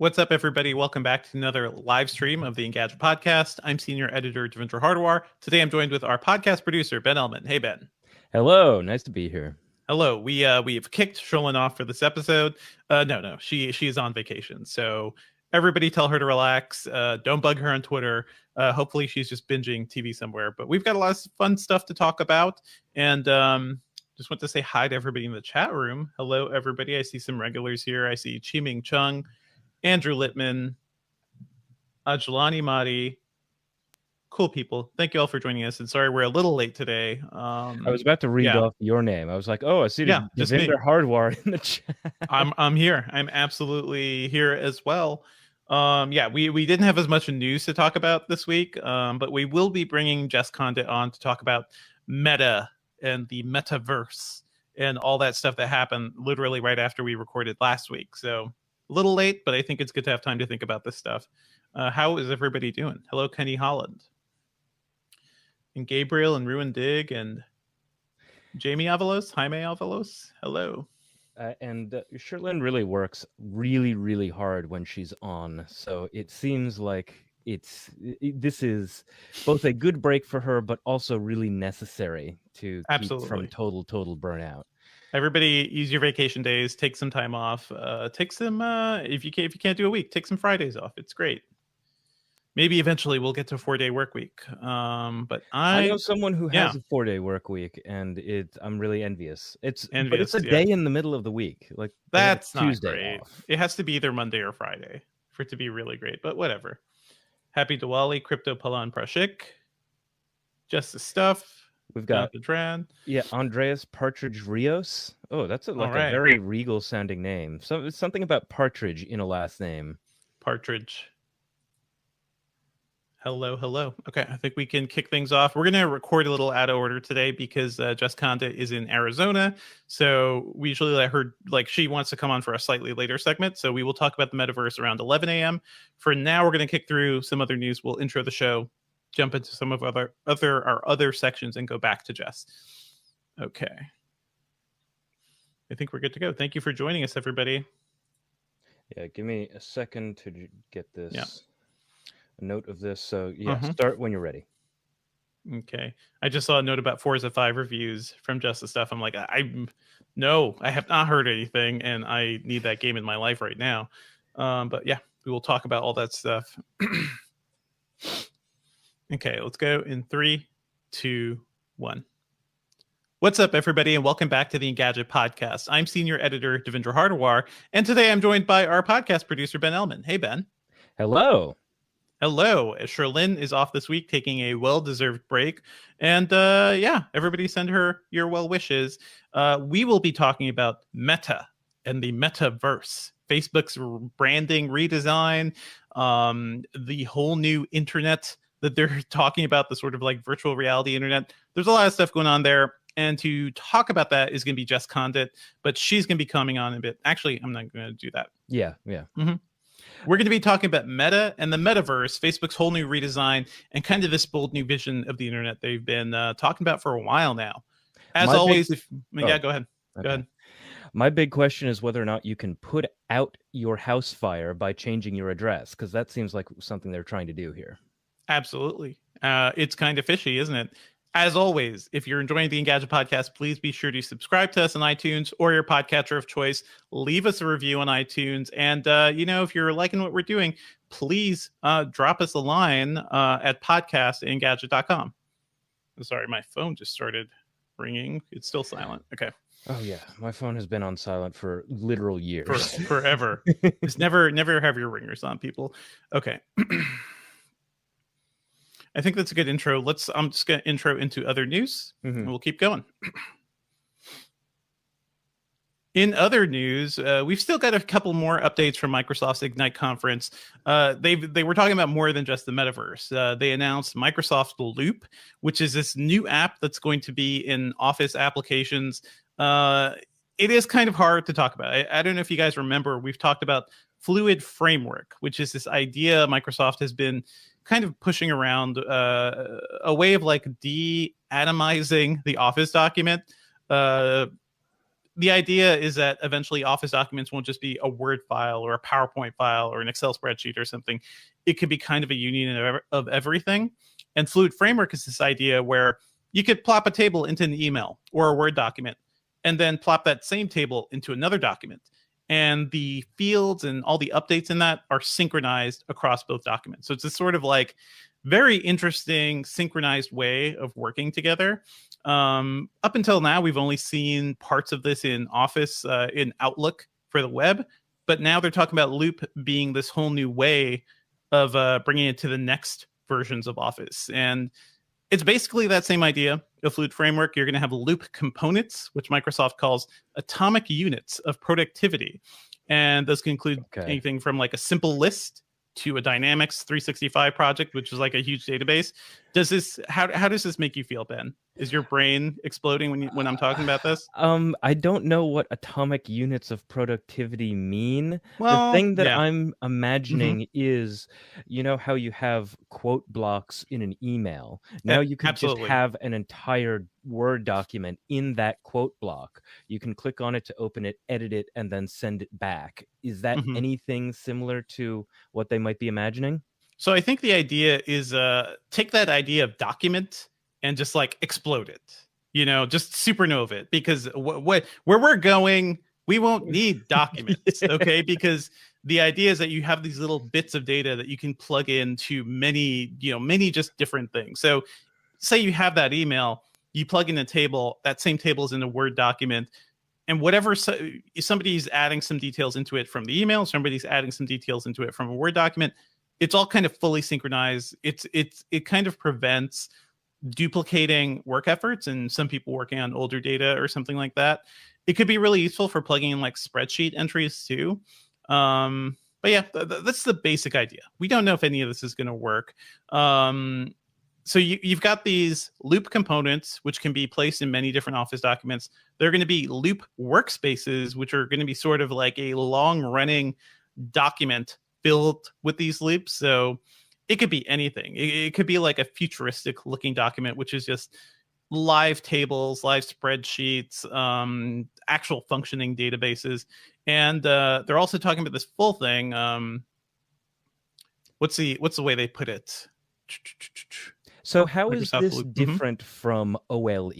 What's up, everybody? Welcome back to another live stream of the Engadget Podcast. I'm Senior Editor Devendra Hardawar. Today I'm joined with our podcast producer, Ben Ellman. Hey, Ben. Hello. Nice to be here. Hello. We have kicked Sherlyn off for this episode. No. She is on vacation. So everybody tell her to relax. Don't bug her on Twitter. Hopefully she's just binging TV somewhere. But we've got a lot of fun stuff to talk about. And just want to say hi to everybody in the chat room. Hello, everybody. I see some regulars here. I see Chi-Ming Chung, Andrew Littman, Ajlani Mahdi. Cool people. Thank you all for joining us. And sorry, we're a little late today. I was about to read off your name. I was like, oh, I see Devendra Hardawar in the chat. I'm here. I'm absolutely here as well. We didn't have as much news to talk about this week, but we will be bringing Jess Condit on to talk about Meta and the metaverse and all that stuff that happened literally right after we recorded last week. So a little late, but I think it's good to have time to think about this stuff. How is everybody doing? Hello, Kenny Holland. And Gabriel and Ruin Dig and Jaime Avalos. Hello. And Sherlyn really works really, really hard when she's on. So it seems like this is both a good break for her, but also really necessary to keep from total burnout. Everybody use your vacation days, take some time off, take some, if you can't do a week, take some Fridays off. It's great. Maybe eventually we'll get to a 4-day work week. But I know someone who has a 4-day work week, and I'm really envious. But it's a day in the middle of the week. Like that's not Tuesday great. Off. It has to be either Monday or Friday for it to be really great, but whatever. Happy Diwali, Crypto Palan Prashik. Just the stuff. We've got the Dran. Yeah, Andreas Partridge Rios. Oh, that's a very regal sounding name. So it's something about partridge in a last name. Partridge. Hello. Okay, I think we can kick things off. We're going to record a little out of order today because Jess Condit is in Arizona. So we usually let her, she wants to come on for a slightly later segment. So we will talk about the metaverse around 11 a.m. For now, we're going to kick through some other news. We'll intro the show, jump into some of our other sections, and go back to Jess. Okay. I think we're good to go. Thank you for joining us, everybody. Yeah, give me a second to get this. Yeah. A note of this. So start when you're ready. Okay. I just saw a note about Forza 5 reviews from Just the Stuff. I'm like, I have not heard anything, and I need that game in my life right now. But yeah, we will talk about all that stuff. Okay, let's go in 3, 2, 1. What's up, everybody, and welcome back to the Engadget Podcast. I'm Senior Editor Devendra Hardawar, and today I'm joined by our podcast producer, Ben Ellman. Hey, Ben. Hello. Sherlyn is off this week, taking a well-deserved break. And everybody send her your well wishes. We will be talking about Meta and the metaverse, Facebook's branding redesign, the whole new internet that they're talking about, the sort of virtual reality internet. There's a lot of stuff going on there. And to talk about that is going to be Jess Condit, but she's going to be coming on a bit. Actually, I'm not going to do that. Yeah. Mm-hmm. We're going to be talking about Meta and the metaverse, Facebook's whole new redesign, and kind of this bold new vision of the internet they've been talking about for a while now. As always, go ahead. Okay. Go ahead. My big question is whether or not you can put out your house fire by changing your address, because that seems like something they're trying to do here. Absolutely. It's kind of fishy, isn't it? As always, if you're enjoying the Engadget Podcast, please be sure to subscribe to us on iTunes or your podcatcher of choice. Leave us a review on iTunes. And, if you're liking what we're doing, please drop us a line at podcast@engadget.com. Sorry, my phone just started ringing. It's still silent. Okay. Oh, yeah. My phone has been on silent for literal years. Forever. Just never have your ringers on, people. Okay. I think that's a good intro. I'm just going to intro into other news, and we'll keep going. In other news, we've still got a couple more updates from Microsoft's Ignite conference. They were talking about more than just the metaverse. They announced Microsoft Loop, which is this new app that's going to be in Office applications. It is kind of hard to talk about. I don't know if you guys remember, we've talked about Fluid Framework, which is this idea Microsoft has been kind of pushing around, a way of de-atomizing the Office document. the idea is that eventually Office documents won't just be a Word file or a PowerPoint file or an Excel spreadsheet or something. It could be kind of a union of everything. And Fluid Framework is this idea where you could plop a table into an email or a Word document and then plop that same table into another document. And the fields and all the updates in that are synchronized across both documents. So it's a sort of like very interesting synchronized way of working together. Up until now, we've only seen parts of this in Office, in Outlook for the web, but now they're talking about Loop being this whole new way of bringing it to the next versions of Office. And it's basically that same idea of Fluid Framework. You're going to have Loop components, which Microsoft calls atomic units of productivity. And those can include anything from like a simple list to a Dynamics 365 project, which is like a huge database. How does this make you feel, Ben? Is your brain exploding when I'm talking about this? I don't know what atomic units of productivity mean. Well, the thing that I'm imagining is, you know how you have quote blocks in an email. Now you can just have an entire Word document in that quote block. You can click on it to open it, edit it, and then send it back. Is that anything similar to what they might be imagining? So I think the idea is take that idea of document and just like explode it, just supernova it, because where we're going, we won't need documents, okay? Because the idea is that you have these little bits of data that you can plug into many just different things. So say you have that email, you plug in a table, that same table is in a Word document, and whatever, somebody's adding some details into it from the email, somebody's adding some details into it from a Word document, it's all kind of fully synchronized. It kind of prevents duplicating work efforts and some people working on older data or something like that. It could be really useful for plugging in like spreadsheet entries too. But yeah, that's the basic idea. We don't know if any of this is going to work. So you've got these Loop components, which can be placed in many different Office documents. They're going to be Loop workspaces, which are going to be sort of like a long running document filled with these loops. So it could be anything. It could be like a futuristic looking document, which is just live tables, live spreadsheets, actual functioning databases. And they're also talking about this full thing. What's the way they put it? So how is this different from OLE?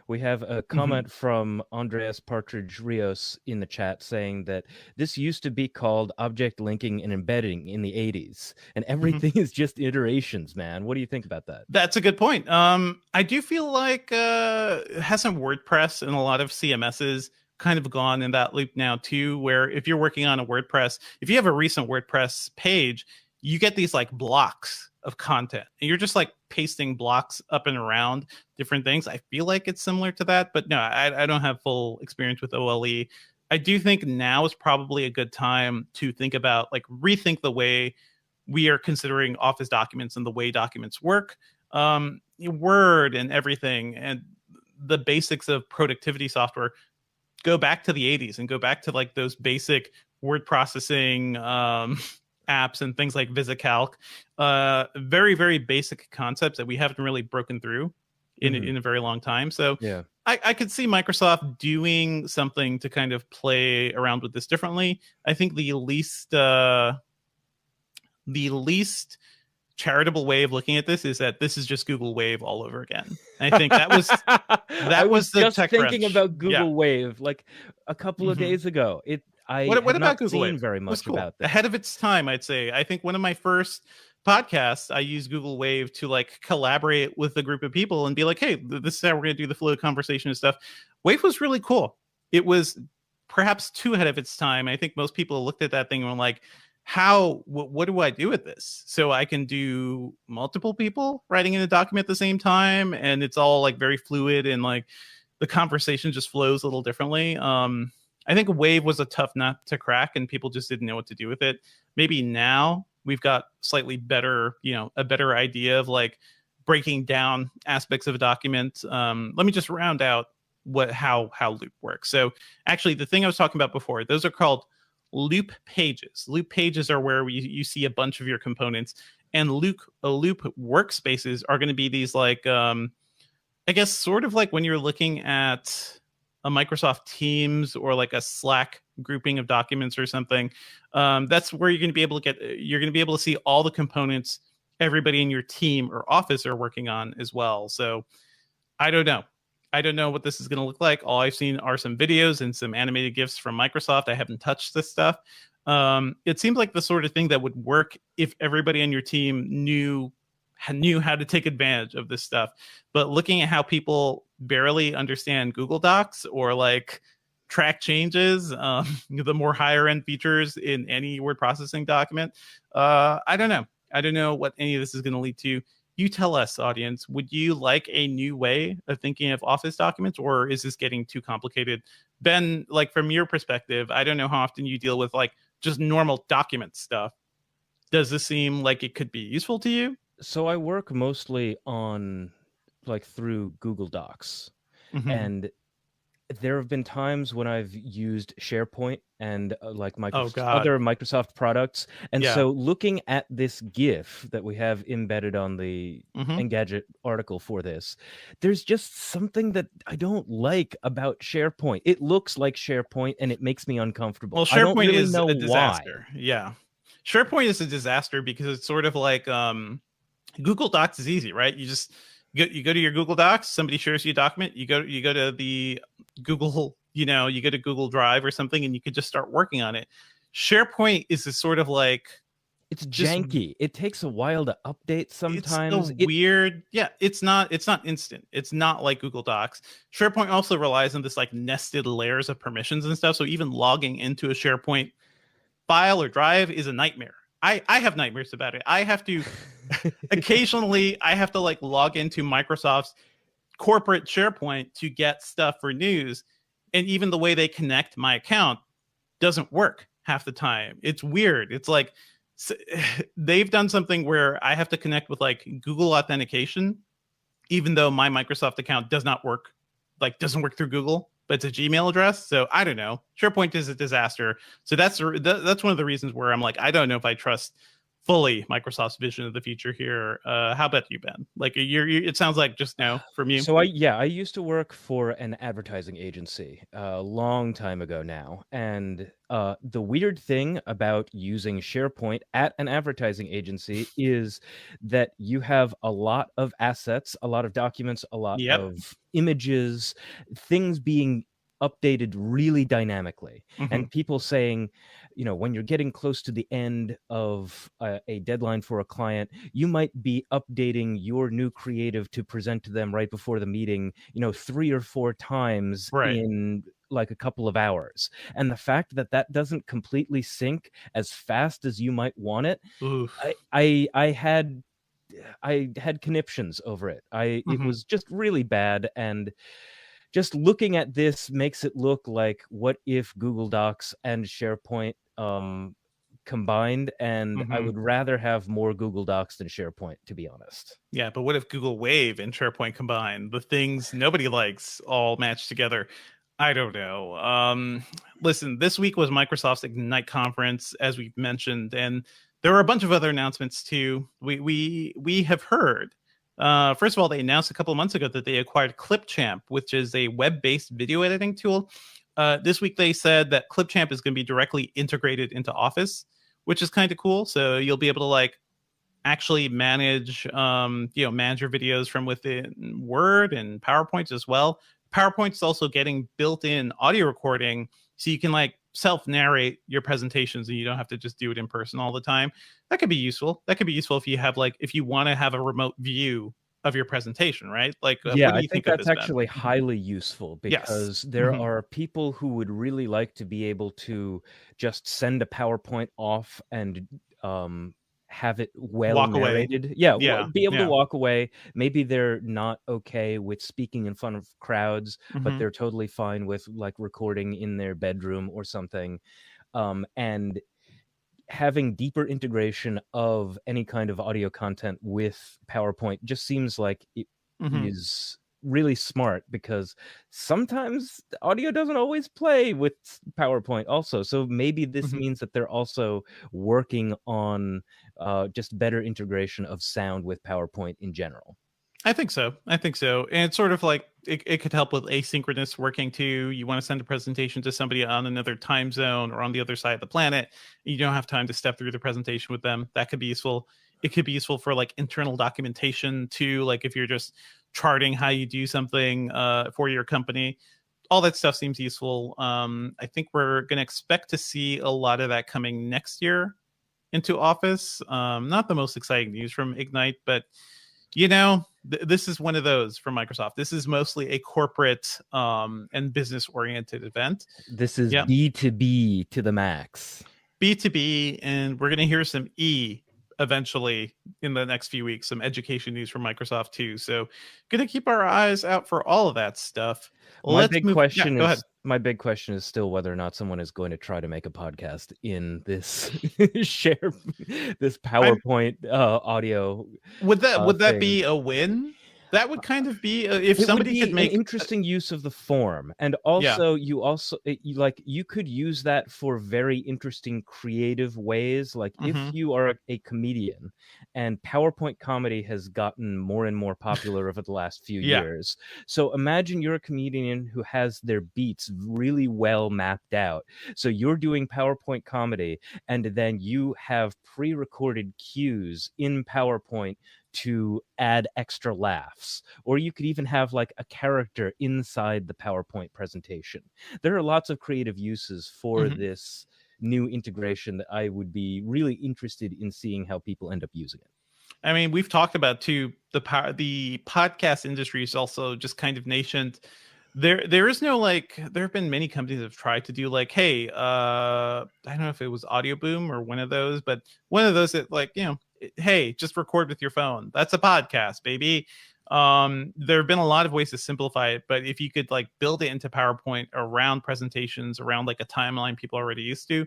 We have a comment from Andreas Partridge Rios in the chat saying that this used to be called object linking and embedding in the 80s, and everything is just iterations, man. What do you think about that? That's a good point. I do feel like hasn't WordPress and a lot of CMSs kind of gone in that loop now too, where if you're working on a WordPress, if you have a recent WordPress page, you get these like blocks of content and you're just like pasting blocks up and around different things. I feel like it's similar to that, but no, I don't have full experience with OLE. I do think now is probably a good time to think about like rethink the way we are considering Office documents and the way documents work. Word and everything and the basics of productivity software go back to the 80s and go back to like those basic word processing apps and things like VisiCalc, very, very basic concepts that we haven't really broken through in a very long time. So yeah, I could see Microsoft doing something to kind of play around with this differently. I think the least charitable way of looking at this is that this is just Google Wave all over again. And I think that was I was the just tech thinking crunch. about Google Wave like a couple of days ago. What about Google Wave? Very much cool. About that. Ahead of its time, I'd say. I think one of my first podcasts, I used Google Wave to like collaborate with a group of people and be like, hey, this is how we're going to do the flow of conversation and stuff. Wave was really cool. It was perhaps too ahead of its time. I think most people looked at that thing and were like, what do I do with this? So I can do multiple people writing in a document at the same time. And it's all like very fluid and like the conversation just flows a little differently. I think Wave was a tough nut to crack and people just didn't know what to do with it. Maybe now we've got slightly better, a better idea of like breaking down aspects of a document. Let me just round out how Loop works. So actually the thing I was talking about before, those are called Loop pages. Loop pages are where you see a bunch of your components, and Loop workspaces are going to be these like, I guess sort of like when you're looking at a Microsoft Teams or like a Slack grouping of documents or something, that's where you're going to be able to see all the components everybody in your team or office are working on as well. So I don't know. I don't know what this is going to look like. All I've seen are some videos and some animated GIFs from Microsoft. I haven't touched this stuff. It seems like the sort of thing that would work if everybody on your team knew how to take advantage of this stuff. But looking at how people barely understand Google Docs or like track changes, the more higher end features in any word processing document, I don't know. I don't know what any of this is going to lead to. You tell us, audience, would you like a new way of thinking of Office documents, or is this getting too complicated? Ben, like from your perspective, I don't know how often you deal with like just normal document stuff. Does this seem like it could be useful to you? So I work mostly on like through Google Docs. Mm-hmm. And there have been times when I've used SharePoint and like other Microsoft products. And so looking at this GIF that we have embedded on the Engadget article for this, there's just something that I don't like about SharePoint. It looks like SharePoint and it makes me uncomfortable. Well, SharePoint is a disaster. Why. Yeah. SharePoint is a disaster because it's sort of like Google Docs is easy, right? You go to your Google Docs, somebody shares you a document, you go to the Google, you go to Google Drive or something, and you could just start working on it. SharePoint is a sort of like, it's janky. It takes a while to update sometimes. It's weird. Yeah, it's not instant. It's not like Google Docs. SharePoint also relies on this like nested layers of permissions and stuff. So even logging into a SharePoint file or drive is a nightmare. I have nightmares about it. I have to occasionally I have to like log into Microsoft's corporate SharePoint to get stuff for news, and even the way they connect my account doesn't work half the time. It's weird. It's like they've done something where I have to connect with like Google authentication, even though my Microsoft account doesn't work through Google, but it's a Gmail address. So I don't know. SharePoint is a disaster. So that's one of the reasons where I'm like, I don't know if I trust fully Microsoft's vision of the future here. How about you, Ben? Like it sounds like just now from you. So I used to work for an advertising agency a long time ago now. And the weird thing about using SharePoint at an advertising agency is that you have a lot of assets, a lot of documents, a lot of images, things being updated really dynamically. And people saying, when you're getting close to the end of a deadline for a client, you might be updating your new creative to present to them right before the meeting, 3 or 4 times in like a couple of hours. And the fact that doesn't completely sync as fast as you might want it, I had conniptions over it. It was just really bad. And just looking at this makes it look like, what if Google Docs and SharePoint combined? And I would rather have more Google Docs than SharePoint, to be honest. Yeah, but what if Google Wave and SharePoint combined? The things nobody likes all matched together. I don't know. Listen, this week was Microsoft's Ignite conference, as we've mentioned, and there were a bunch of other announcements too. We have heard. First of all, they announced a couple of months ago that they acquired Clipchamp, which is a web-based video editing tool. This week, they said that Clipchamp is going to be directly integrated into Office, which is kind of cool. So you'll be able to like actually manage, manage your videos from within Word and PowerPoint as well. PowerPoint's also getting built-in audio recording, so you can like self-narrate your presentations and you don't have to just do it in person all the time. That could be useful. That could be useful if you want to have a remote view of your presentation, right? Like, what do you I think that's of this, actually highly useful, because there are people who would really like to be able to just send a PowerPoint off and have it well narrated. Be able to walk away. Maybe they're not okay with speaking in front of crowds, but they're totally fine with like recording in their bedroom or something. And having deeper integration of any kind of audio content with PowerPoint just seems like it is really smart, because sometimes audio doesn't always play with PowerPoint also. So maybe this means that they're also working on just better integration of sound with PowerPoint in general. I think so. I think so. And it's sort of like it could help with asynchronous working too. You want to send a presentation to somebody on another time zone or on the other side of the planet. You don't have time to step through the presentation with them. That could be useful. It could be useful for like internal documentation too. Like if you're just charting how you do something for your company, all that stuff seems useful. I think we're going to expect to see a lot of that coming next year into Office. Not the most exciting news from Ignite, but this is one of those from Microsoft. This is mostly a corporate and business oriented event. This is B2B to the max. B2B, and we're going to hear some E eventually in the next few weeks, some education news from Microsoft too. So going to keep our eyes out for all of that stuff. My big question is still whether or not someone is going to try to make a podcast in this this PowerPoint audio. Would that be a win? That would kind of be if somebody could make an interesting use of the form, and also you could use that for very interesting creative ways. Like if you are a comedian, and PowerPoint comedy has gotten more and more popular over the last few years. So imagine you're a comedian who has their beats really well mapped out. So you're doing PowerPoint comedy, and then you have pre-recorded cues in PowerPoint to add extra laughs, or you could even have like a character inside the PowerPoint presentation. There are lots of creative uses for this new integration that I would be really interested in seeing how people end up using it. I mean, we've talked about too, the podcast industry is also just kind of nascent. There is no like, there have been many companies that have tried to do like, hey, I don't know if it was Audio Boom or one of those, but one of those that like, hey, just record with your phone. That's a podcast, baby. There have been a lot of ways to simplify it, but if you could like build it into PowerPoint around presentations, around like a timeline people are already used to,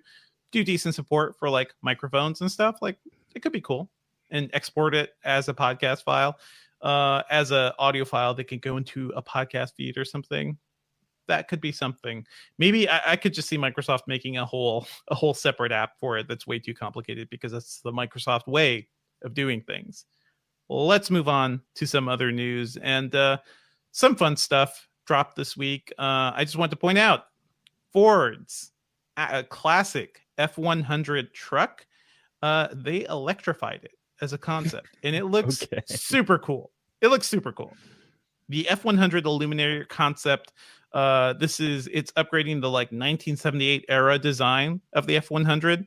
do decent support for like microphones and stuff, like it could be cool, and export it as a podcast file, as a audio file that can go into a podcast feed or something. That could be something. Maybe I could just see Microsoft making a whole separate app for it that's way too complicated, because that's the Microsoft way of doing things. Let's move on to some other news, and some fun stuff dropped this week. I just want to point out Ford's a classic F-100 truck. They electrified it as a concept, and it looks super cool. It looks super cool. The F-100 Illuminator concept. It's upgrading the like 1978 era design of the F-100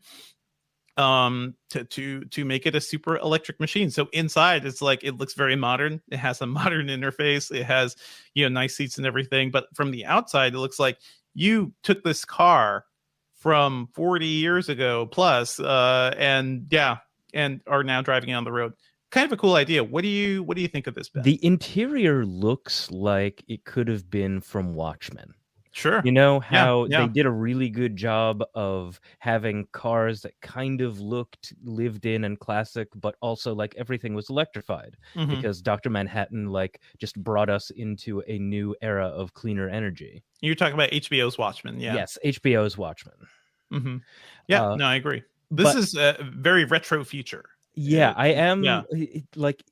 to make it a super electric machine. So inside it's like, it looks very modern. It has a modern interface. It has, nice seats and everything. But from the outside, it looks like you took this car from 40 years ago plus, and are now driving it on the road. Kind of a cool idea. What do you think of this, Ben? The interior looks like it could have been from Watchmen. Sure. You know how they did a really good job of having cars that kind of looked lived in and classic, but also like everything was electrified, because Dr. Manhattan like just brought us into a new era of cleaner energy. You're talking about HBO's Watchmen. Yeah. Yes, HBO's Watchmen. Yeah, no, I agree. This is a very retro future. Yeah, I am like,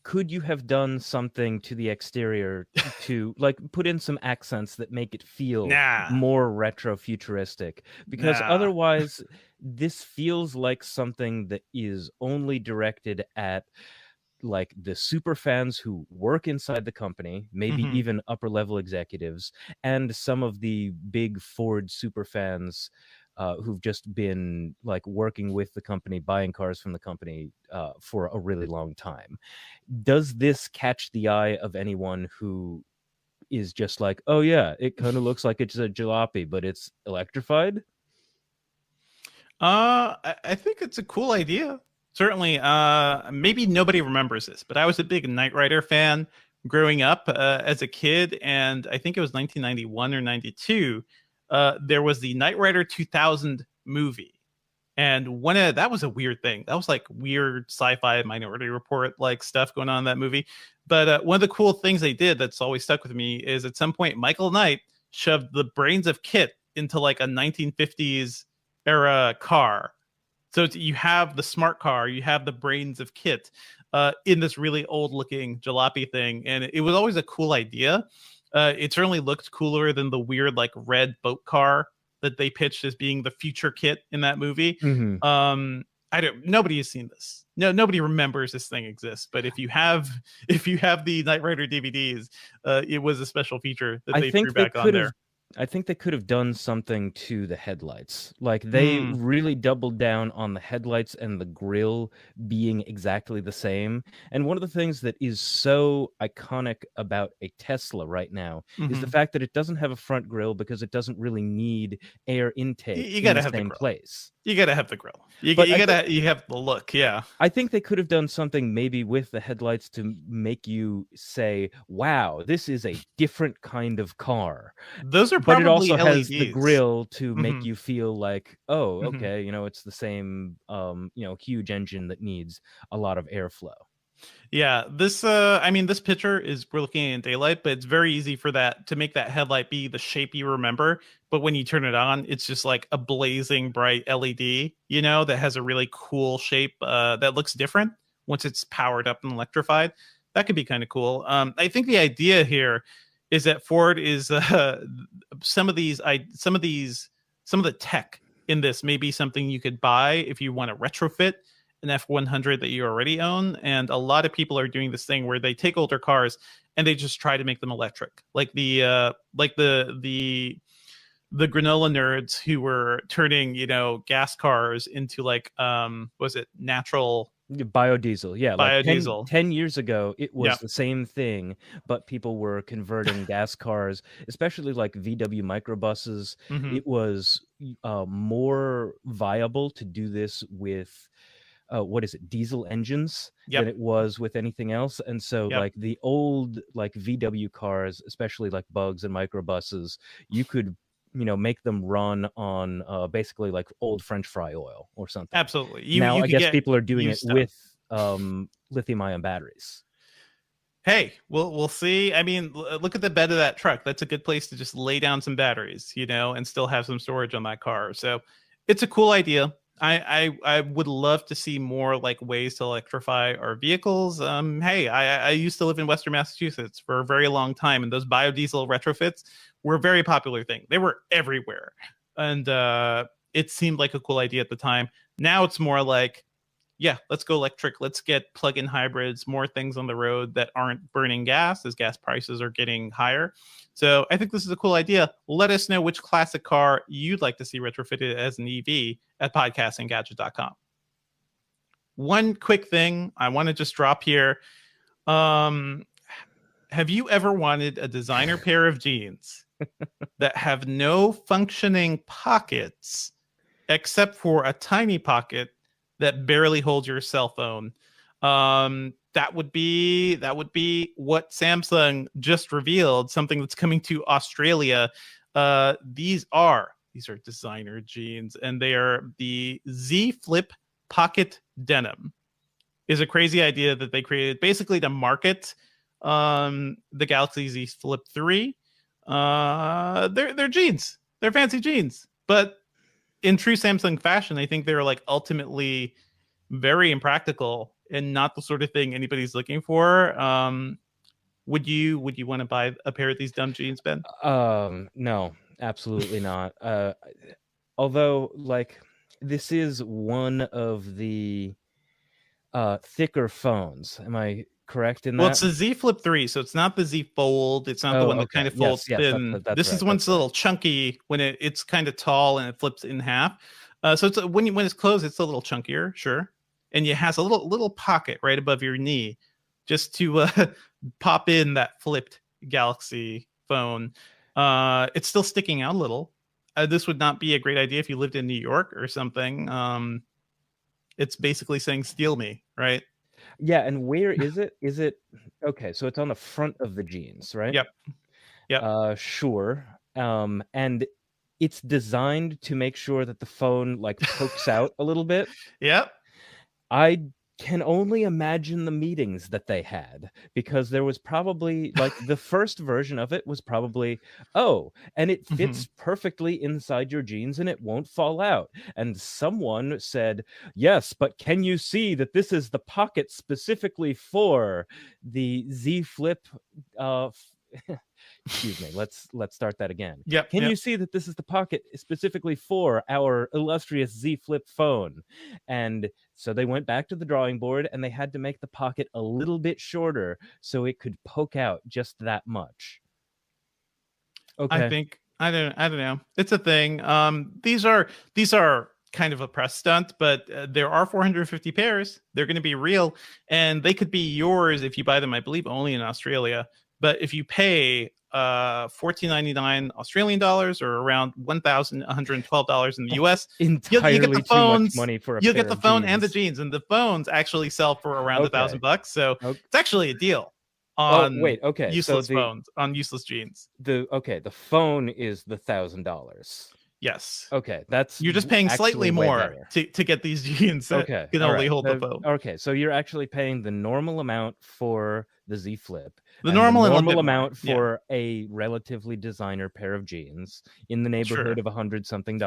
could you have done something to the exterior to like put in some accents that make it feel more retro futuristic? Because otherwise this feels like something that is only directed at like the super fans who work inside the company, maybe even upper level executives, and some of the big Ford super fans who've just been like working with the company, buying cars from the company for a really long time. Does this catch the eye of anyone who is just like, oh yeah, it kind of looks like it's a jalopy, but it's electrified? I think it's a cool idea. Certainly, maybe nobody remembers this, but I was a big Knight Rider fan growing up as a kid, and I think it was 1991 or 92. There was the Knight Rider 2000 movie, and that was a weird thing. That was like weird sci-fi Minority Report like stuff going on in that movie. But one of the cool things they did that's always stuck with me is at some point Michael Knight shoved the brains of Kit into like a 1950s era car. So you have the smart car, you have the brains of Kit. in this really old looking jalopy thing, and it was always a cool idea. It certainly looked cooler than the weird like red boat car that they pitched as being the future kit in that movie. Mhm. I don't. Nobody has seen this. No, nobody remembers this thing exists. But if you have, if you have the Knight Rider DVDs, it was a special feature that they threw back on there. I think they could have done something to the headlights. Like they Mm. really doubled down on the headlights and the grille being exactly the same. And one of the things that is so iconic about a Tesla right now is the Mhm. fact that it doesn't have a front grille because it doesn't really need air intake You in gotta the have the same grill. place. You gotta have the grill. But You have the look. Yeah. I think they could have done something maybe with the headlights to make you say, "Wow, this is a different kind of car." Those are But it probably also has the LEDs. grill to make Mhm. you feel like, "Oh, Mhm. okay, it's the same, huge engine that needs a lot of airflow." Yeah, this I mean this picture is we're looking in daylight, but it's very easy for that to make that headlight be the shape you remember. But when you turn it on, it's just like a blazing bright LED, that has a really cool shape that looks different once it's powered up and electrified. That could be kind of cool. I think the idea here is that Ford is some of these I some of the tech in this may be something you could buy if you want to retrofit an F100 that you already own. And a lot of people are doing this thing where they take older cars and they just try to make them electric, like the granola nerds who were turning gas cars into like was it natural Biodiesel, yeah, like ten biodiesel. 10 years ago, it Yeah. was the same thing, but people were converting gas cars, especially like VW microbuses. Hmm. It was, more viable to do this with what is it, diesel engines than Yep. it was with anything else. And so Yep. like the old like VW cars, especially like bugs and microbuses, you could make them run on basically like old French fry oil or something. Absolutely. Now You I could guess get people are doing it used stuff. with lithium ion batteries. Hey, we'll see. I mean, look at the bed of that truck. That's a good place to just lay down some batteries, and still have some storage on that car. So it's a cool idea. I would love to see more like ways to electrify our vehicles. Hey, I used to live in Western Massachusetts for a very long time, and those biodiesel retrofits were a very popular thing. They were everywhere, and it seemed like a cool idea at the time. Now it's more like, yeah, let's go electric. Let's get plug-in hybrids, more things on the road that aren't burning gas as gas prices are getting higher. So I think this is a cool idea. Let us know which classic car you'd like to see retrofitted as an EV at podcastinggadget.com. One quick thing I want to just drop here. Um, have you ever wanted a designer pair of jeans that have no functioning pockets except for a tiny pocket that barely holds your cell phone? That would be what Samsung just revealed, something that's coming to Australia. These are designer jeans, and they are the Z Flip Pocket Denim. Is a crazy idea that they created basically to market the Galaxy Z Flip 3. They're jeans. They're fancy jeans, but in true Samsung fashion, I think they're like ultimately very impractical and not the sort of thing anybody's looking for. Would you want to buy a pair of these dumb jeans, Ben? No, absolutely not. Although like this is one of the thicker phones. Am I correct in Well, that? it's the Z Flip 3, so it's not the Z Fold. It's not the Oh, one that kind okay. of folds Yes, thin. that's This is right. one's a That's right. little chunky when it's kind of tall and it flips in half. So it's when it's closed, it's a little chunkier, sure, and it has a little pocket right above your knee, just to pop in that flipped Galaxy phone. It's still sticking out a little. This would not be a great idea if you lived in New York or something. It's basically saying "steal me," right? Yeah, and where is it? Is it okay, so it's on the front of the jeans, right? Yep. Yep. Sure. And it's designed to make sure that the phone like pokes out a little bit. Yep. I can only imagine the meetings that they had, because there was probably like the first version of it was probably, oh, and it fits perfectly inside your jeans and it won't fall out. And someone said, yes, but can you see that this is the pocket specifically for the Z Flip excuse me, let's start that again. Can you see that this is the pocket specifically for our illustrious Z Flip phone? And so they went back to the drawing board and they had to make the pocket a little bit shorter so it could poke out just that much. Okay. I don't know. It's a thing. These are kind of a press stunt, but there are 450 pairs. They're going to be real, and they could be yours if you buy them, I believe, only in Australia. But if you pay $14.99 Australian dollars, or around $1,112 in the US, entirely you get the phones, too much money for a you'll pair get the of phone jeans. and the jeans, and the phones actually sell for around $1,000. So it's actually a deal on useless phones, on useless jeans. The phone is the $1,000. Yes. Okay, that's you're just paying slightly more to get these jeans that can only hold the phone. Okay, so you're actually paying the normal amount for the Z Flip, the normal amount for a relatively designer pair of jeans in the neighborhood of $100-something.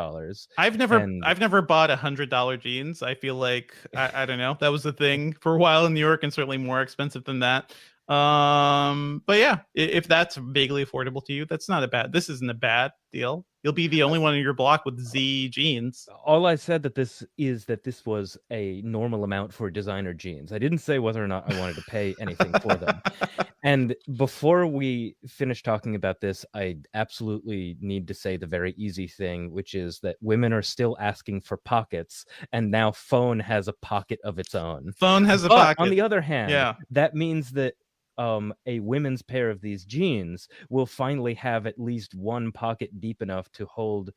I've never bought $100 jeans. I feel like I don't know, that was the thing for a while in New York, and certainly more expensive than that. But yeah, if that's vaguely affordable to you, this isn't a bad deal. You'll be the only one in your block with Z jeans. All I said that this was a normal amount for designer jeans. I didn't say whether or not I wanted to pay anything for them. And before we finish talking about this, I absolutely need to say the very easy thing, which is that women are still asking for pockets, and now phone has a pocket of its own. Phone has a pocket. On the other hand, that means that a women's pair of these jeans will finally have at least one pocket deep enough to hold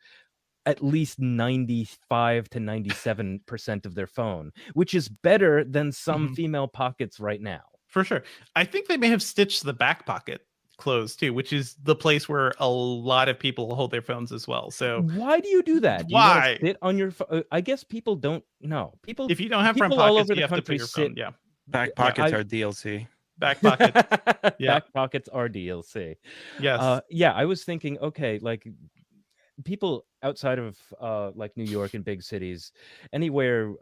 at least 95 to 97% of their phone, which is better than some female pockets right now. For sure. I think they may have stitched the back pocket closed too, which is the place where a lot of people hold their phones as well. So why do you do that? Why? You sit on your I guess people don't know. People, if you don't have front pockets, all over you have to put your phone. Yeah. Back pockets are DLC. Back pockets. Back pockets are DLC. Yes. I was thinking, okay, like people outside of like New York and big cities, anywhere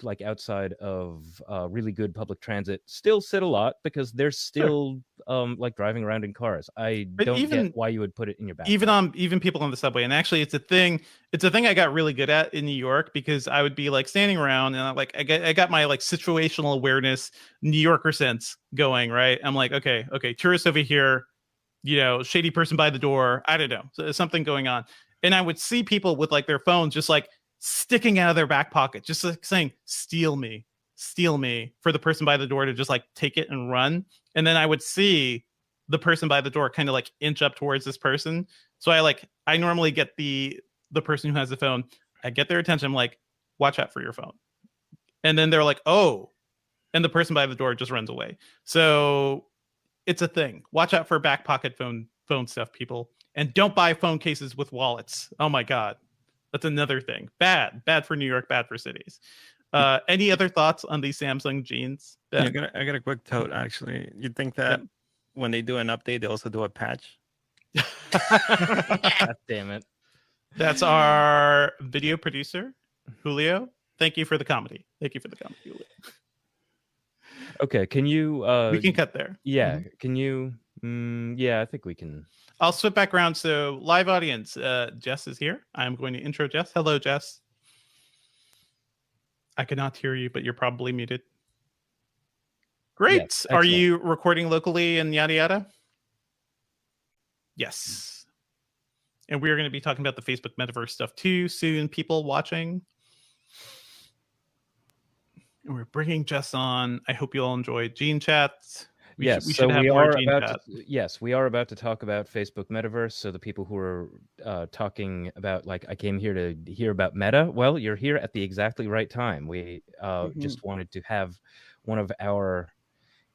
like outside of really good public transit, still sit a lot because they're still like driving around in cars. I don't get why you would put it in your back. Even people on the subway. And actually, it's a thing I got really good at in New York, because I would be like standing around and I got my like situational awareness New Yorker sense going, right? I'm like, okay, tourist over here, shady person by the door. I don't know, so there's something going on. And I would see people with like their phones just like sticking out of their back pocket, just like saying, steal me, for the person by the door to just like take it and run. And then I would see the person by the door kind of like inch up towards this person. So I normally get the person who has the phone, I get their attention. I'm like, watch out for your phone. And then they're like, oh, and the person by the door just runs away. So it's a thing. Watch out for back pocket phone stuff, people. And don't buy phone cases with wallets. Oh my God. That's another thing. Bad for New York, bad for cities. Any other thoughts on these Samsung jeans? Yeah, I got a quick tote, actually. You'd think that when they do an update, they also do a patch. God damn it. That's our video producer, Julio. Thank you for the comedy. Julio. Okay, can you... we can cut there. Yeah, can you... I think we can... I'll swip back around. So live audience, Jess is here. I'm going to intro Jess. Hello, Jess. I cannot hear you, but you're probably muted. Great. Yes, are you recording locally in yada yada? Yes. And we're going to be talking about the Facebook metaverse stuff too soon, people watching. And we're bringing Jess on. I hope you all enjoyed Gene Chats. We are about to talk about Facebook metaverse. So the people who are talking about, like, I came here to hear about Meta, well, you're here at the exactly right time. We just wanted to have one of our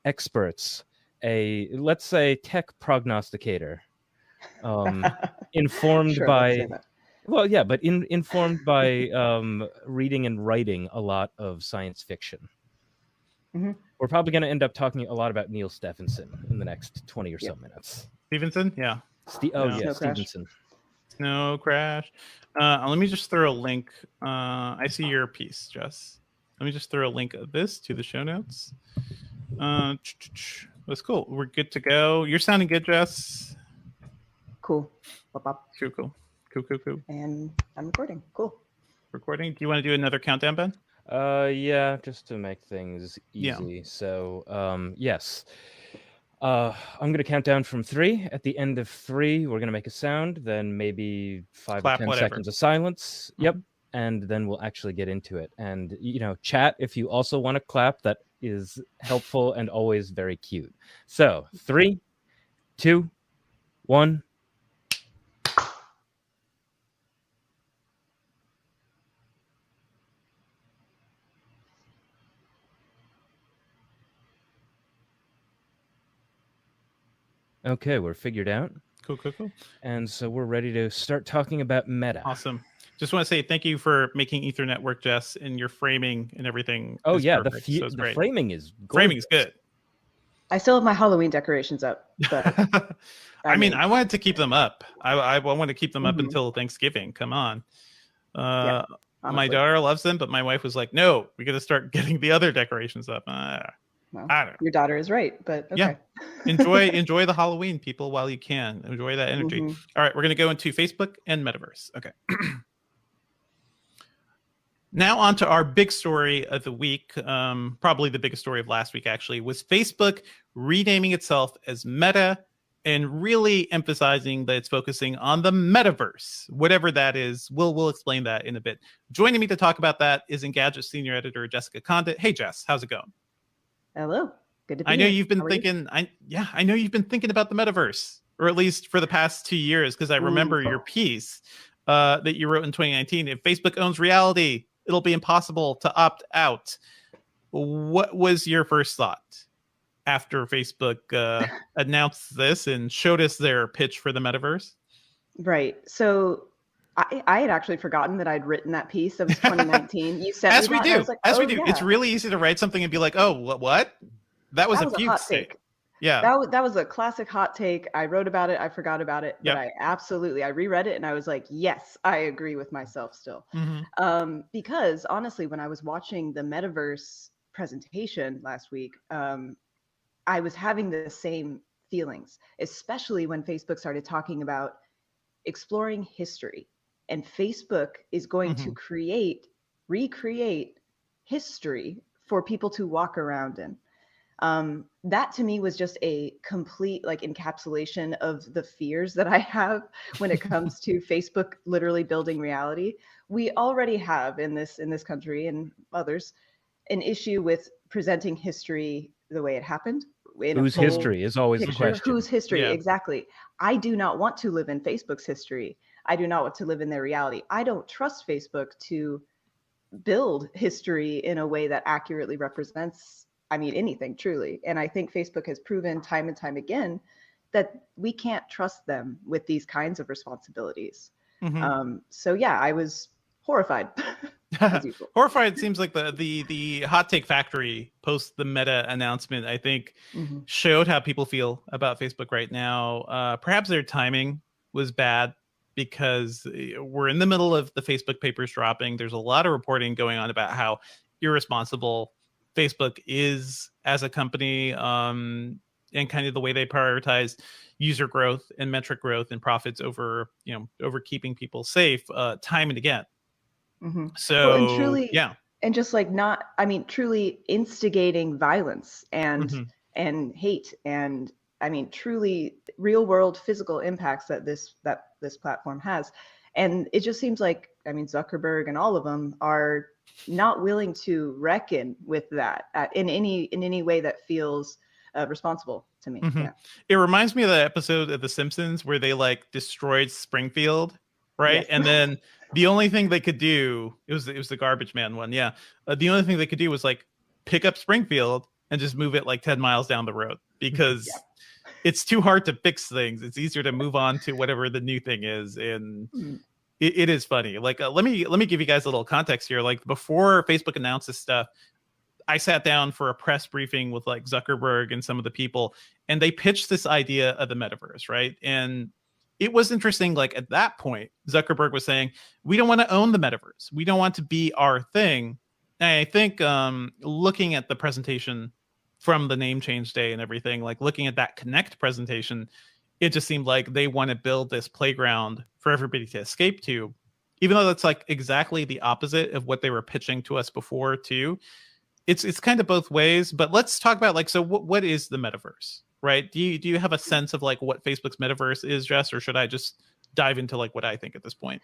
experts, let's say tech prognosticator, informed by informed by reading and writing a lot of science fiction. We're probably going to end up talking a lot about Neil Stephenson in the next 20 or so minutes. Stevenson, yeah. Stevenson. Snow Crash. Let me just throw a link. I see your piece, Jess. Let me just throw a link of this to the show notes. That's cool. We're good to go. You're sounding good, Jess. Cool. Bop. Cool. And I'm recording. Cool. Recording. Do you want to do another countdown, Ben? Yeah, just to make things easy. So, yes. I'm going to count down from 3. At the end of 3, we're going to make a sound, then maybe 5 Clap, or 10 whatever. seconds of silence. Yep. And then we'll actually get into it. And, chat, if you also want to clap, that is helpful and always very cute. So, 3, 2, 1. Okay, we're figured out. Cool. And so we're ready to start talking about meta. Awesome. Just want to say thank you for making Ethernet work, Jess, and your framing and everything. Oh, yeah, perfect. the framing is gorgeous. Framing is good. I still have my Halloween decorations up, but I mean, I wanted to keep them up. I want to keep them up until Thanksgiving. Come on. My daughter loves them, but my wife was like, no, we got to start getting the other decorations up. Well, I don't know. Your daughter is right, but okay. Yeah. Enjoy the Halloween, people, while you can. Enjoy that energy. All right, we're going to go into Facebook and metaverse. Okay. Now on to our big story of the week. Probably the biggest story of last week, actually, was Facebook renaming itself as Meta and really emphasizing that it's focusing on the metaverse, whatever that is. We'll explain that in a bit. Joining me to talk about that is Engadget senior editor Jessica Condit. Hey, Jess, how's it going? Hello. Good to be I know here. you've been thinking. I know you've been thinking about the metaverse, or at least for the past 2 years, because I remember your piece that you wrote in 2019. If Facebook owns reality, it'll be impossible to opt out. What was your first thought after Facebook announced this and showed us their pitch for the metaverse? Right. So I had actually forgotten that I'd written that piece. That was 2019. You sent As me we that, do. and I was like, As we oh, do. yeah. It's really easy to write something and be like, oh, what? That was a hot take. take. Yeah. That was a classic hot take. I wrote about it. I forgot about it. But I reread it and I was like, yes, I agree with myself still. Because honestly, when I was watching the metaverse presentation last week, I was having the same feelings, especially when Facebook started talking about exploring history. And Facebook is going to recreate history for people to walk around in. That to me was just a complete encapsulation of the fears that I have when it comes to Facebook literally building reality. We already have in this country and others an issue with presenting history the way it happened. Whose history is always the question. Whose history? Yeah. Exactly. I do not want to live in Facebook's history. I do not want to live in their reality. I don't trust Facebook to build history in a way that accurately represents, anything truly. And I think Facebook has proven time and time again that we can't trust them with these kinds of responsibilities. So yeah, I was horrified. As usual. Horrified seems like the hot take factory post the Meta announcement, I think, showed how people feel about Facebook right now. Perhaps their timing was bad because we're in the middle of the Facebook papers dropping. There's a lot of reporting going on about how irresponsible Facebook is as a company, and kind of the way they prioritize user growth and metric growth and profits over keeping people safe time and again. So and truly, and just truly instigating violence and hate and truly real world physical impacts that this platform has. And it just seems like Zuckerberg and all of them are not willing to reckon with that in any way that feels responsible to me. It reminds me of the episode of The Simpsons where they destroyed Springfield, right? Yes. And then the only thing they could do, it was the garbage man one. Yeah. The only thing they could do was pick up Springfield and just move it 10 miles down the road because it's too hard to fix things. It's easier to move on to whatever the new thing is. And it is funny. Let me give you guys a little context here. Before Facebook announced this stuff, I sat down for a press briefing with like Zuckerberg and some of the people, and they pitched this idea of the metaverse, right? And it was interesting. Like at that point, Zuckerberg was saying, we don't want to own the metaverse. We don't want to be our thing. And I think looking at the presentation from the name change day and everything, like looking at that Connect presentation, it just seemed like they want to build this playground for everybody to escape to, even though that's like exactly the opposite of what they were pitching to us before too. It's kind of both ways, but let's talk about like, so what is the metaverse, right? Do you have a sense of like what Facebook's metaverse is, Jess, or should I just dive into like what I think at this point?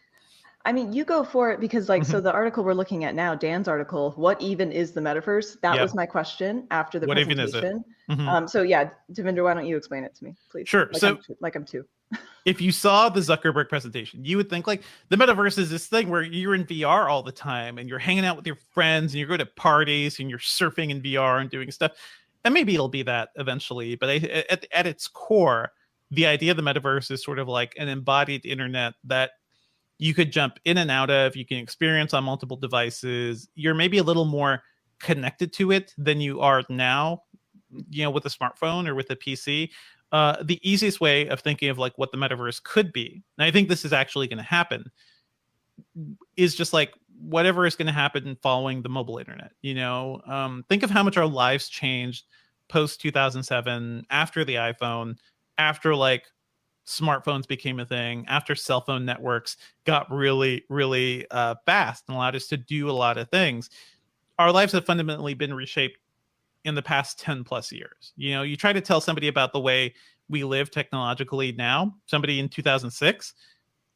I mean, you go for it, because like, so the article we're looking at now, Dan's article, what even is the metaverse? That was my question after the presentation. What even is it? So yeah, Devinder, why don't you explain it to me, please? Sure. Like I'm two. If you saw the Zuckerberg presentation, you would think like the metaverse is this thing where you're in VR all the time and you're hanging out with your friends and you go to parties and you're surfing in VR and doing stuff. And maybe it'll be that eventually. But at its core, the idea of the metaverse is sort of like an embodied internet that you could jump in and out of, you can experience on multiple devices. You're maybe a little more connected to it than you are now, you know, with a smartphone or with a PC. The easiest way of thinking of like what the metaverse could be, and I think this is actually going to happen, is just like whatever is going to happen following the mobile internet. You know, think of how much our lives changed post 2007, after the iPhone, after like smartphones became a thing, after cell phone networks got really, really fast and allowed us to do a lot of things. Our lives have fundamentally been reshaped in the past 10 plus years. You know, you try to tell somebody about the way we live technologically now, somebody in 2006,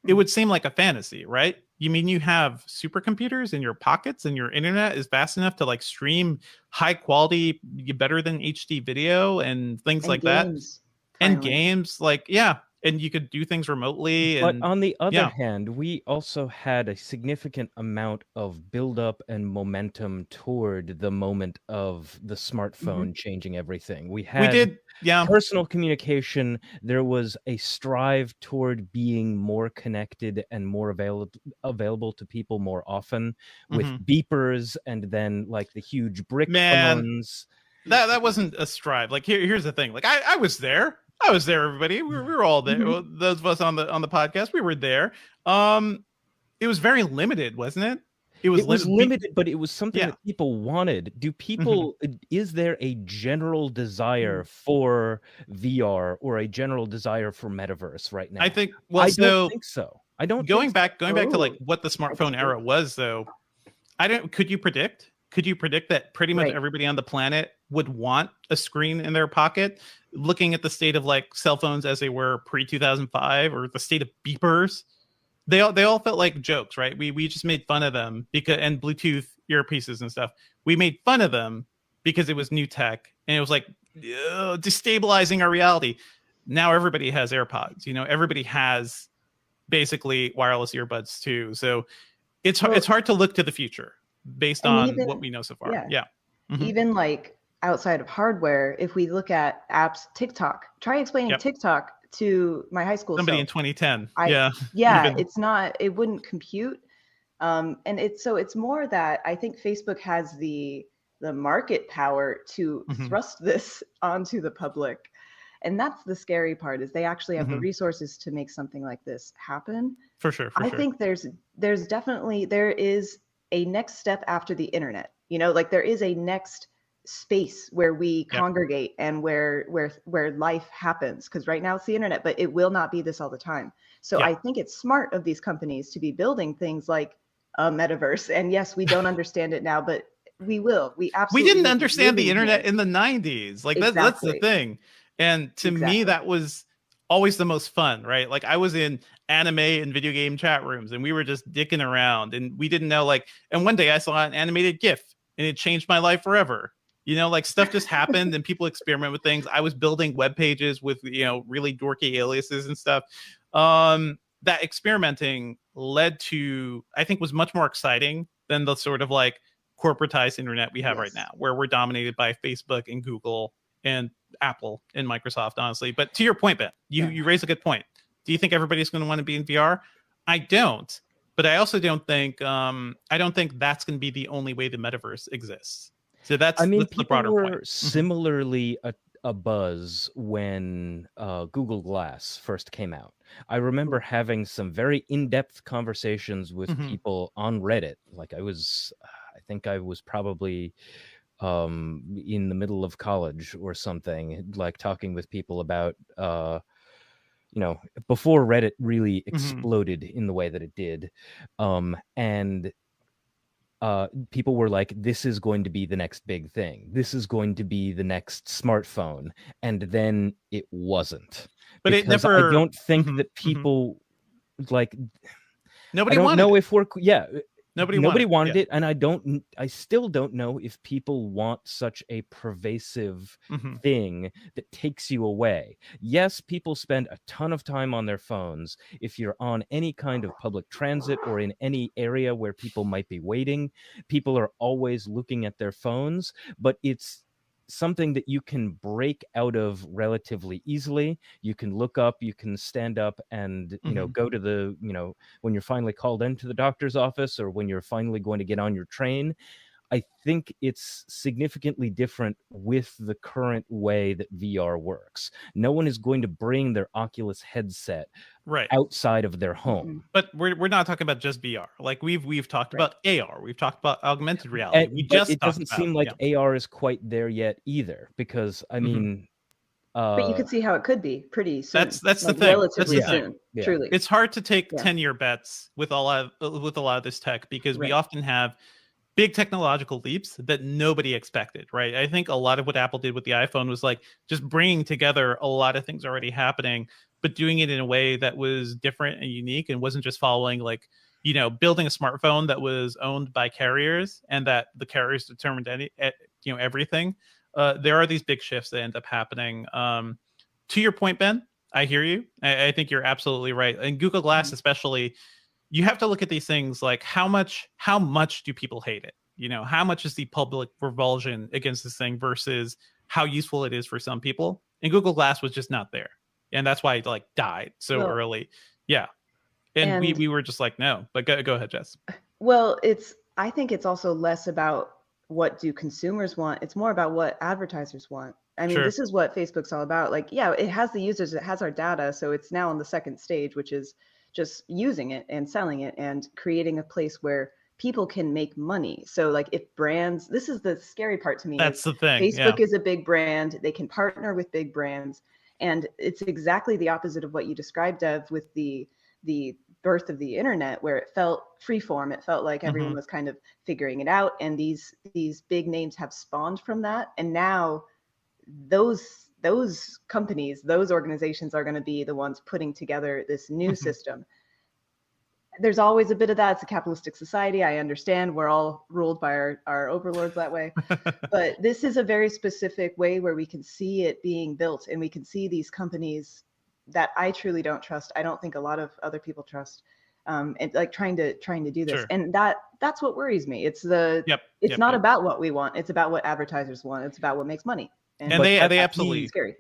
it would seem like a fantasy, right? You mean you have supercomputers in your pockets and your internet is fast enough to like stream high quality, better than HD video and things like games, that. And games, like, yeah. And you could do things remotely. But on the other hand, we also had a significant amount of buildup and momentum toward the moment of the smartphone changing everything. We did, personal communication. There was a strive toward being more connected and more available to people more often, with beepers and then like the huge brick phones. That wasn't a strive. Like here's the thing. Like I was there. Everybody. We were all there. Those of us on the podcast, we were there. It was very limited, wasn't it? It was limited, but it was something that people wanted. Do people? Is there a general desire for VR or a general desire for metaverse right now? I think. Well, I don't think so. I don't. Going back to like what the smartphone era was, though. Could you predict? Could you predict that pretty much everybody on the planet would want a screen in their pocket? Looking at the state of like cell phones as they were pre-2005, or the state of beepers, they all felt like jokes, right? We just made fun of them because, and Bluetooth earpieces and stuff. We made fun of them because it was new tech and it was like destabilizing our reality. Now everybody has AirPods. You know, everybody has basically wireless earbuds too. So it's hard to look to the future based on what we know so far. Even like outside of hardware, if we look at apps, TikTok, try explaining TikTok to my high school somebody in 2010. It wouldn't compute. And it's more that I think Facebook has the market power to thrust this onto the public. And that's the scary part, is they actually have the resources to make something like this happen. For sure. I think there is a next step after the internet. You know, like there is a next space where we congregate and where life happens, because right now it's the internet, but it will not be this all the time. So I think it's smart of these companies to be building things like a metaverse. And yes, we don't understand it now, but we will. We didn't understand the internet in the 90s. Like that's the thing. And to me, that was always the most fun, right? Like I was in anime and video game chat rooms and we were just dicking around and we didn't know, like, and one day I saw an animated GIF and it changed my life forever. You know, like stuff just happened and people experiment with things. I was building web pages with, you know, really dorky aliases and stuff. That experimenting led to, I think, was much more exciting than the sort of like corporatized internet we have right now, where we're dominated by Facebook and Google and Apple and Microsoft, honestly. But to your point, Ben, you raise a good point. Do you think everybody's going to want to be in VR? I don't. But I also don't think that's going to be the only way the metaverse exists. So that's I mean, the people broader were point. similarly a buzz when Google Glass first came out. I remember having some very in-depth conversations with people on Reddit. Like I think I was probably in the middle of college or something, like talking with people about before Reddit really exploded in the way that it did. And people were like, this is going to be the next big thing. This is going to be the next smartphone. And then it wasn't. But because it never... I don't think that people like... Nobody I don't wanted know it. if we're... Yeah. Nobody wanted yeah. it, and I still don't know if people want such a pervasive thing that takes you away. Yes, people spend a ton of time on their phones. If you're on any kind of public transit or in any area where people might be waiting, people are always looking at their phones, but it's something that you can break out of relatively easily. You can look up, you can stand up and, go to the, when you're finally called into the doctor's office or when you're finally going to get on your train. I think it's significantly different with the current way that VR works. No one is going to bring their Oculus headset outside of their home. But we're not talking about just VR. Like we've talked about AR, we've talked about augmented reality. But it doesn't seem like AR is quite there yet either, because I mean, but you could see how it could be pretty soon. That's the thing. Relatively soon. Yeah. Truly, it's hard to take 10-year bets with a lot of this tech, because we often have big technological leaps that nobody expected, right? I think a lot of what Apple did with the iPhone was like just bringing together a lot of things already happening, but doing it in a way that was different and unique and wasn't just following like, building a smartphone that was owned by carriers and that the carriers determined everything. There are these big shifts that end up happening. To your point, Ben, I hear you. I think you're absolutely right. And Google Glass especially, you have to look at these things like how much do people hate it? How much is the public revulsion against this thing versus how useful it is for some people? And Google Glass was just not there. And that's why it like died so early. Yeah. And we were just like, no, but go ahead, Jess. Well, I think it's also less about what do consumers want. It's more about what advertisers want. I mean, this is what Facebook's all about. Like, yeah, it has the users, it has our data. So it's now on the second stage, which is just using it and selling it and creating a place where people can make money. So like if brands, this is the scary part to me. That's the thing. Facebook is a big brand. They can partner with big brands. And it's exactly the opposite of what you described, Dev, with the birth of the internet, where it felt freeform. It felt like everyone was kind of figuring it out. And these big names have spawned from that. And now those companies, those organizations are going to be the ones putting together this new system. There's always a bit of that. It's a capitalistic society. I understand we're all ruled by our overlords that way. But this is a very specific way where we can see it being built, and we can see these companies that I truly don't trust. I don't think a lot of other people trust, and like trying to do this. And that's what worries me. It's not about what we want. It's about what advertisers want. It's about what makes money. And they absolutely scary.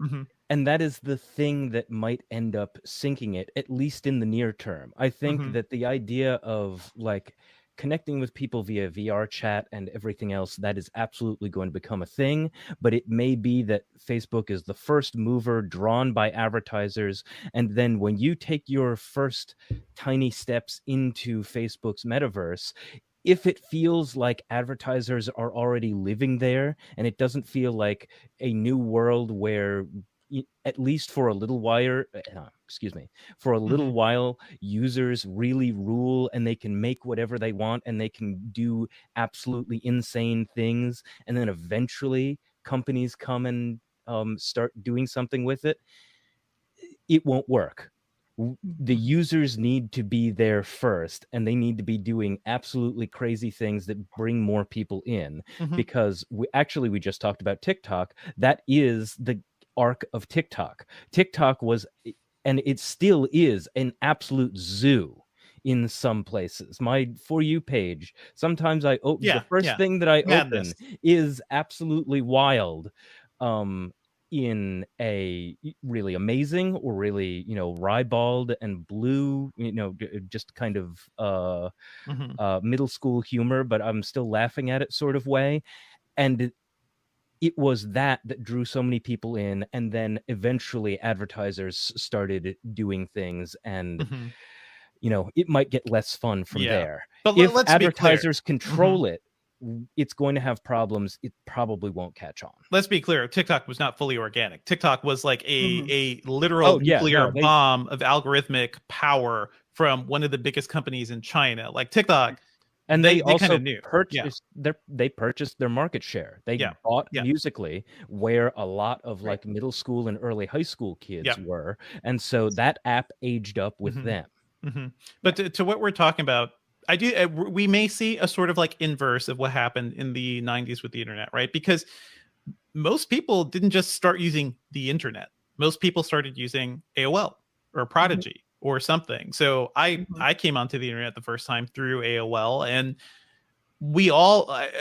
And that is the thing that might end up sinking it, at least in the near term. I think that the idea of like connecting with people via VR chat and everything else, that is absolutely going to become a thing. But it may be that Facebook is the first mover drawn by advertisers. And then when you take your first tiny steps into Facebook's metaverse, if it feels like advertisers are already living there and it doesn't feel like a new world where, at least for a little while, users really rule and they can make whatever they want and they can do absolutely insane things, and then eventually companies come and start doing something with it, it won't work. The users need to be there first, and they need to be doing absolutely crazy things that bring more people in, because we just talked about TikTok. That is the arc of TikTok. TikTok was, and it still is, an absolute zoo in some places. My For You page, sometimes I open the first thing that I open is absolutely wild. In a really amazing or really, ribald and blue, just kind of middle school humor, but I'm still laughing at it sort of way. And it was that drew so many people in, and then eventually advertisers started doing things, and it might get less fun from there. But if let's advertisers control it, it's going to have problems. It probably won't catch on. Let's be clear. TikTok was not fully organic. TikTok was like a literal nuclear bomb of algorithmic power from one of the biggest companies in China, like TikTok. And they also purchased they purchased their market share. They bought Musical.ly, where a lot of like middle school and early high school kids were, and so that app aged up with them. But to what we're talking about, we may see a sort of like inverse of what happened in the 90s with the internet, right? Because most people didn't just start using the internet. Most people started using AOL or Prodigy or something. So I came onto the internet the first time through AOL, and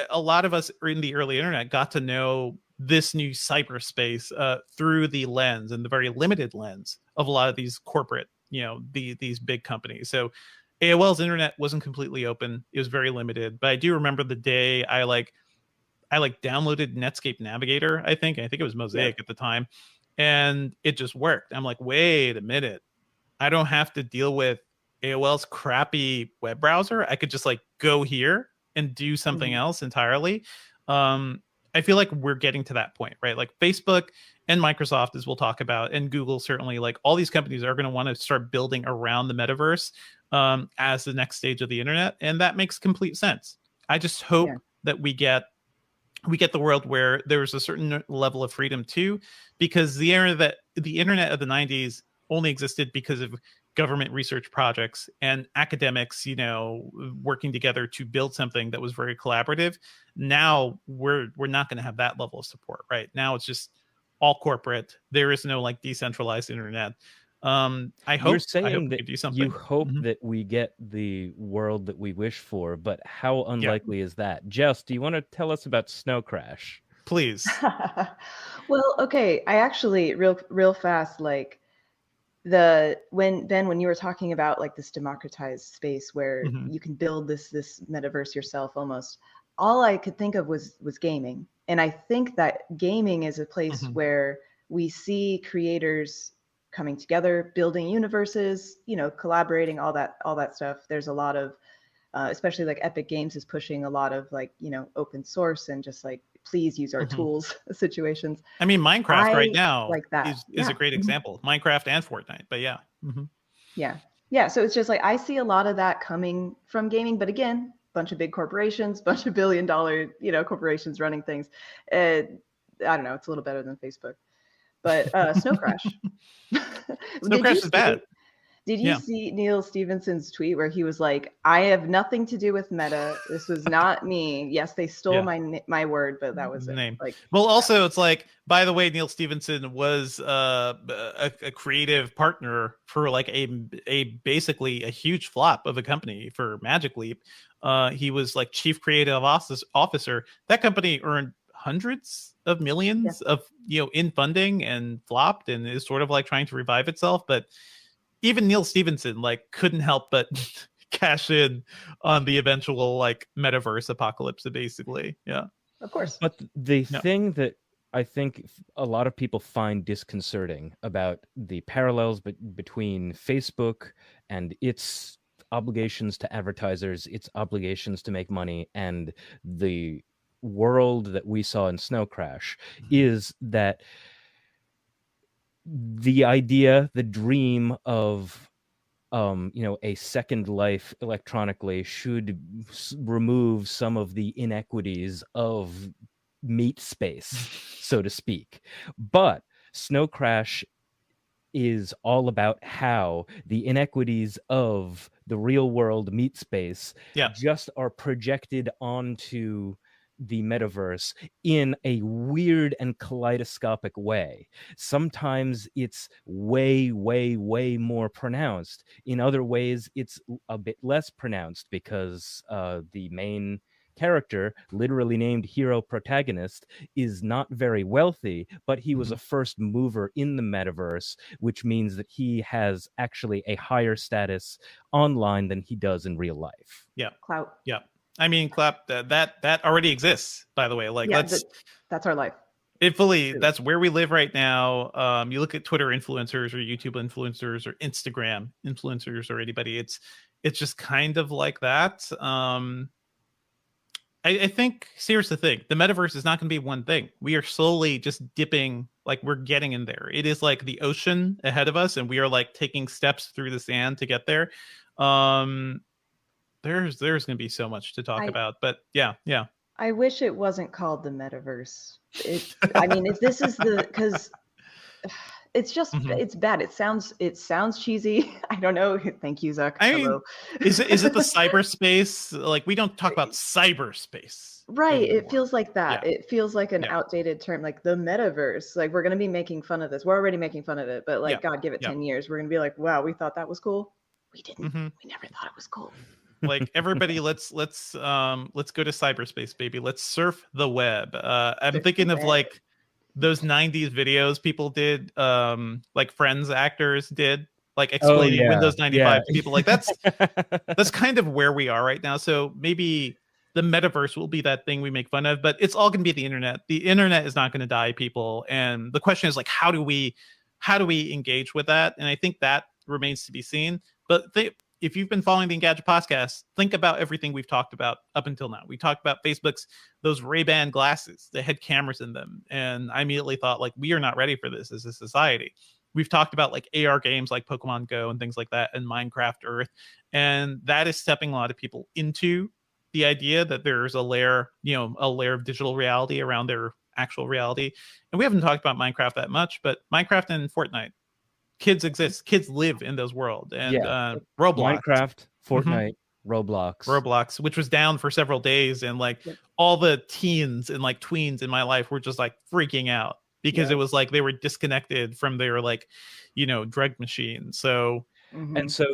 a lot of us in the early internet got to know this new cyberspace through the lens, and the very limited lens of a lot of these corporate, these big companies. So AOL's internet wasn't completely open. It was very limited. But I do remember the day I downloaded Netscape Navigator, I think it was Mosaic at the time, and it just worked. I'm like, wait a minute. I don't have to deal with AOL's crappy web browser. I could just like go here and do something else entirely. I feel like we're getting to that point, right? Like Facebook and Microsoft, as we'll talk about, and Google, certainly, like all these companies are going to want to start building around the metaverse as the next stage of the internet. And that makes complete sense. I just hope that we get the world where there's a certain level of freedom too, because the internet of the 90s only existed because of government research projects and academics, working together to build something that was very collaborative. Now we're not going to have that level of support, right? Now it's just all corporate. There is no like decentralized internet. I hope you're saying that we do something. You hope that we get the world that we wish for, but how unlikely is that? Jess, do you want to tell us about Snow Crash? Please. Well, okay. I actually real fast, like when you were talking about like this democratized space where you can build this metaverse yourself, almost all I could think of was gaming. And I think that gaming is a place where we see creators coming together, building universes, collaborating, all that stuff. There's a lot of especially like Epic Games is pushing a lot of like open source and just like please use our tools situations. I mean, Minecraft right now like that is a great example. Minecraft and Fortnite, but yeah. So it's just like I see a lot of that coming from gaming, but again, bunch of big corporations, bunch of billion-dollar corporations running things. I don't know. It's a little better than Facebook, but Snow Crash. Snow Crash is bad. Did you see Neil Stephenson's tweet where he was like, I have nothing to do with Meta. This was not me. Yes, they stole my word, but that was the name. Like, well, also, it's like, by the way, Neil Stephenson was a creative partner for like a basically a huge flop of a company for Magic Leap. He was like chief creative officer. That company earned hundreds of millions of in funding and flopped, and is sort of like trying to revive itself, but even Neil Stephenson like couldn't help but cash in on the eventual like metaverse apocalypse, basically. Yeah, of course. But the thing that I think a lot of people find disconcerting about the parallels between Facebook and its obligations to advertisers, its obligations to make money, and the world that we saw in Snow Crash is that the idea, the dream of a second life electronically should remove some of the inequities of meat space, so to speak. But Snow Crash is all about how the inequities of the real world meat space just are projected onto the metaverse in a weird and kaleidoscopic way. Sometimes it's way more pronounced. In other ways, it's a bit less pronounced because the main character, literally named hero protagonist, is not very wealthy, but he was a first mover in the metaverse, which means that he has actually a higher status online than he does in real life. Yeah. Clout. Yeah. I mean, Clap, that already exists, by the way. Like, Yeah, that's our life. That's where we live right now. You look at Twitter influencers or YouTube influencers or Instagram influencers or anybody, it's just kind of like that. I think, here's the thing, the metaverse is not going to be one thing. We are slowly just dipping, like we're getting in there. It is like the ocean ahead of us, and we are like taking steps through the sand to get there. There's going to be so much to talk about, but yeah. I wish it wasn't called the metaverse. I mean, if this is because it's just it's bad. It sounds cheesy. I don't know. Thank you, Zuck. I mean, is it the cyberspace? Like, we don't talk about cyberspace, right? anymore. It feels like that. It feels like an outdated term, like the metaverse. Like, we're gonna be making fun of this. We're already making fun of it, but like, God, give it 10 years, we're gonna be like, wow, we thought that was cool. We didn't. We never thought it was cool. Like, everybody, let's go to cyberspace, baby. Let's surf the web. I'm thinking of like those 90s videos people did, like Friends actors did, like explaining Windows 95 to people. Like, that's kind of where we are right now. So maybe the metaverse will be that thing we make fun of, but it's all going to be the internet. The internet is not going to die, people. And the question is, like, how do we engage with that? And I think that remains to be seen. But if you've been following the Engadget Podcast, think about everything we've talked about up until now. We talked about Facebook's, those Ray-Ban glasses that had cameras in them. And I immediately thought, like, we are not ready for this as a society. We've talked about like AR games like Pokemon Go and things like that, and Minecraft Earth. And that is stepping a lot of people into the idea that there's a layer of digital reality around their actual reality. And we haven't talked about Minecraft that much, but Minecraft and Fortnite. Kids exist. Kids live in those worlds. And Roblox. Minecraft, Fortnite, Roblox, which was down for several days. And like all the teens and like tweens in my life were just like freaking out because it was like they were disconnected from their like, drug machine. So, and so,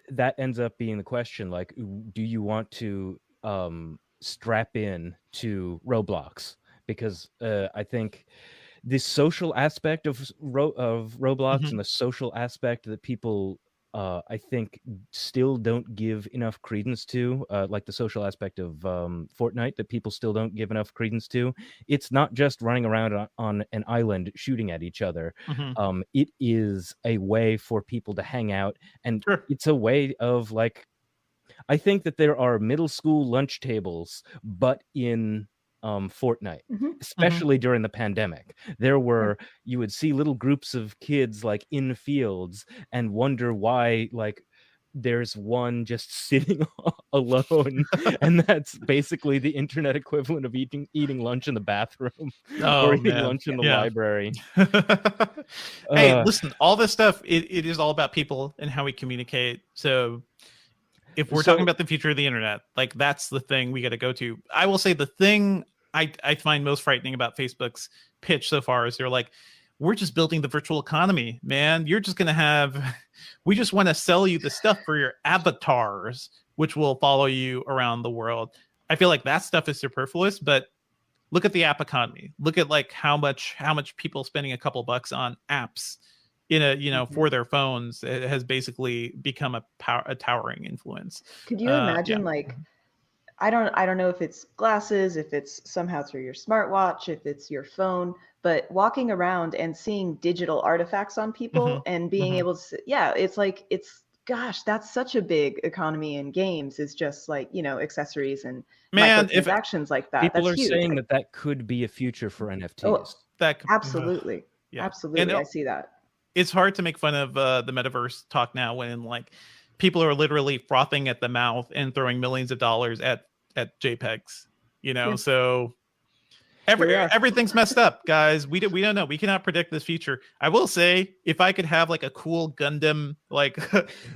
that ends up being the question. Like, do you want to strap in to Roblox? Because I think the social aspect of Roblox and the social aspect that people, I think, still don't give enough credence to, like the social aspect of Fortnite that people still don't give enough credence to. It's not just running around on an island shooting at each other. It is a way for people to hang out, and it's a way of, like, I think that there are middle school lunch tables, but in Fortnite, especially during the pandemic. There were, you would see little groups of kids like in fields and wonder why, like, there's one just sitting alone, and that's basically the internet equivalent of eating lunch in the bathroom or eating lunch in the library. Hey, listen, all this stuff, it is all about people and how we communicate. So if we're talking about the future of the internet, like, that's the thing we got to go to. I will say the thing I find most frightening about Facebook's pitch so far is they're like, we're just building the virtual economy, man. You're just going to we just want to sell you the stuff for your avatars, which will follow you around the world. I feel like that stuff is superfluous, but look at the app economy. Look at like how much people spending a couple bucks on apps in a, for their phones. It has basically become a towering influence. Could you imagine like, I don't know if it's glasses, if it's somehow through your smartwatch, if it's your phone, but walking around and seeing digital artifacts on people and being able to, it's like, gosh, that's such a big economy in games, is just like, accessories and microtransactions like that. People that's are huge. saying that could be a future for NFTs. Oh, absolutely. Absolutely. And I see that. It's hard to make fun of the metaverse talk now when like people are literally frothing at the mouth and throwing millions of dollars at JPEGs, so everything's messed up, guys. We don't know. We cannot predict this future. I will say, if I could have like a cool Gundam, like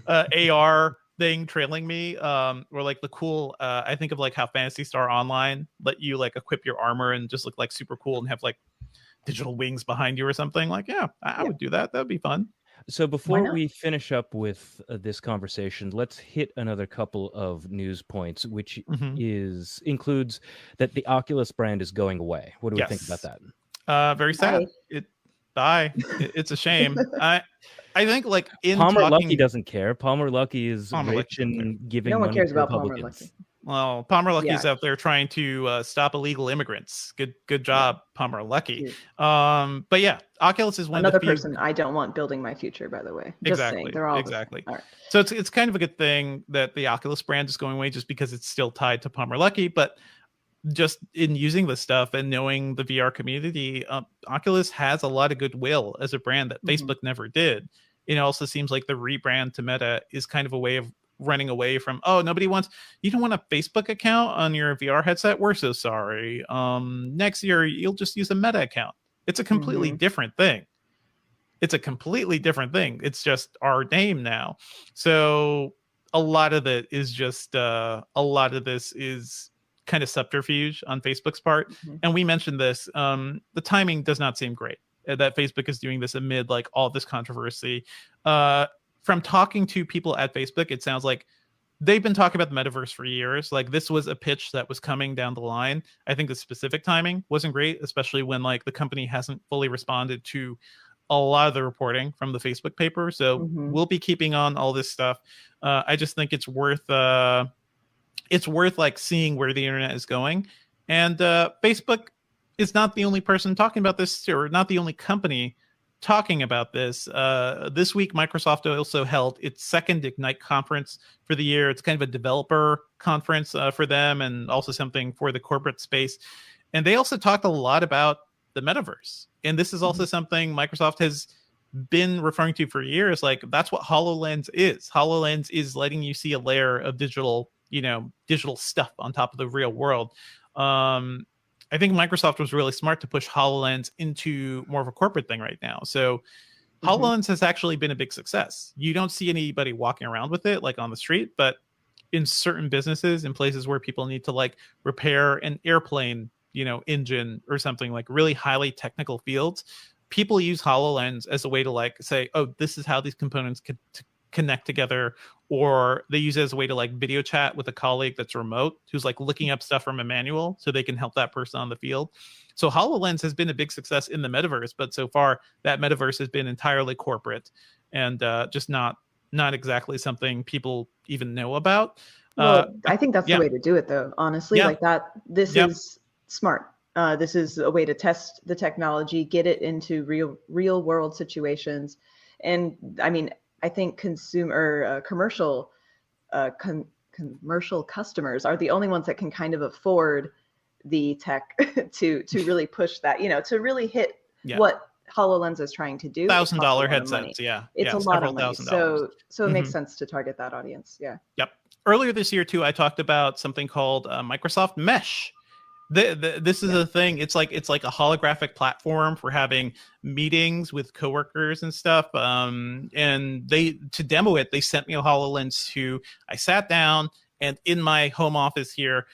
AR thing trailing me, or like the cool, I think of like how Phantasy Star Online let you like equip your armor and just look like super cool and have like digital wings behind you or something. Like, I would do that. That would be fun. So before we finish up with this conversation, let's hit another couple of news points, which includes that the Oculus brand is going away. What do we think about that? Very sad. It's a shame. I think like Palmer Luckey doesn't care. Palmer Luckey is rich and giving. No one money cares to about Palmer Republicans. Luckey. Well, Palmer Lucky's Yeah. out there trying to stop illegal immigrants. Good job, Palmer Lucky. Cute. But yeah, Oculus is one Another of the few... person I don't want building my future, by the way. Just saying, they're all exactly. All right. So it's kind of a good thing that the Oculus brand is going away, just because it's still tied to Palmer Lucky. But just in using this stuff and knowing the VR community, Oculus has a lot of goodwill as a brand that Facebook never did. It also seems like the rebrand to Meta is kind of a way of running away from, you don't want a Facebook account on your VR headset? We're so sorry. Next year, you'll just use a Meta account. It's a completely different thing. It's just our name now. So a lot of it is just, a lot of this is kind of subterfuge on Facebook's part. And we mentioned this, the timing does not seem great that Facebook is doing this amid like all this controversy. From talking to people at Facebook, it sounds like they've been talking about the metaverse for years. Like this was a pitch that was coming down the line. I think the specific timing wasn't great, especially when like the company hasn't fully responded to a lot of the reporting from the Facebook paper. So we'll be keeping on all this stuff. I just think it's worth like seeing where the internet is going. And Facebook is not the only person talking about this, or not the only company talking about this. This week, Microsoft also held its second Ignite conference for the year. It's kind of a developer conference for them, and also something for the corporate space. And they also talked a lot about the metaverse. And this is also something Microsoft has been referring to for years. Like that's what HoloLens is. HoloLens is letting you see a layer of digital stuff on top of the real world. I think Microsoft was really smart to push HoloLens into more of a corporate thing right now. So HoloLens has actually been a big success. You don't see anybody walking around with it like on the street, but in certain businesses, in places where people need to like repair an airplane, engine or something, like really highly technical fields, people use HoloLens as a way to like say, oh, this is how these components could connect together. Or they use it as a way to like video chat with a colleague that's remote, who's like looking up stuff from a manual so they can help that person on the field. So HoloLens has been a big success in the metaverse, but so far that metaverse has been entirely corporate and just not exactly something people even know about. Well, I think that's the way to do it though, honestly. Like that, this is smart. This is a way to test the technology, get it into real world situations. And I mean, I think commercial customers are the only ones that can kind of afford the tech to really push that, to really hit what HoloLens is trying to do. $1,000 headsets, it's a lot of money. So it makes sense to target that audience. Yep. Earlier this year too, I talked about something called Microsoft Mesh. This is a thing. It's like a holographic platform for having meetings with coworkers and stuff. And to demo it, they sent me a HoloLens I sat down, and in my home office here,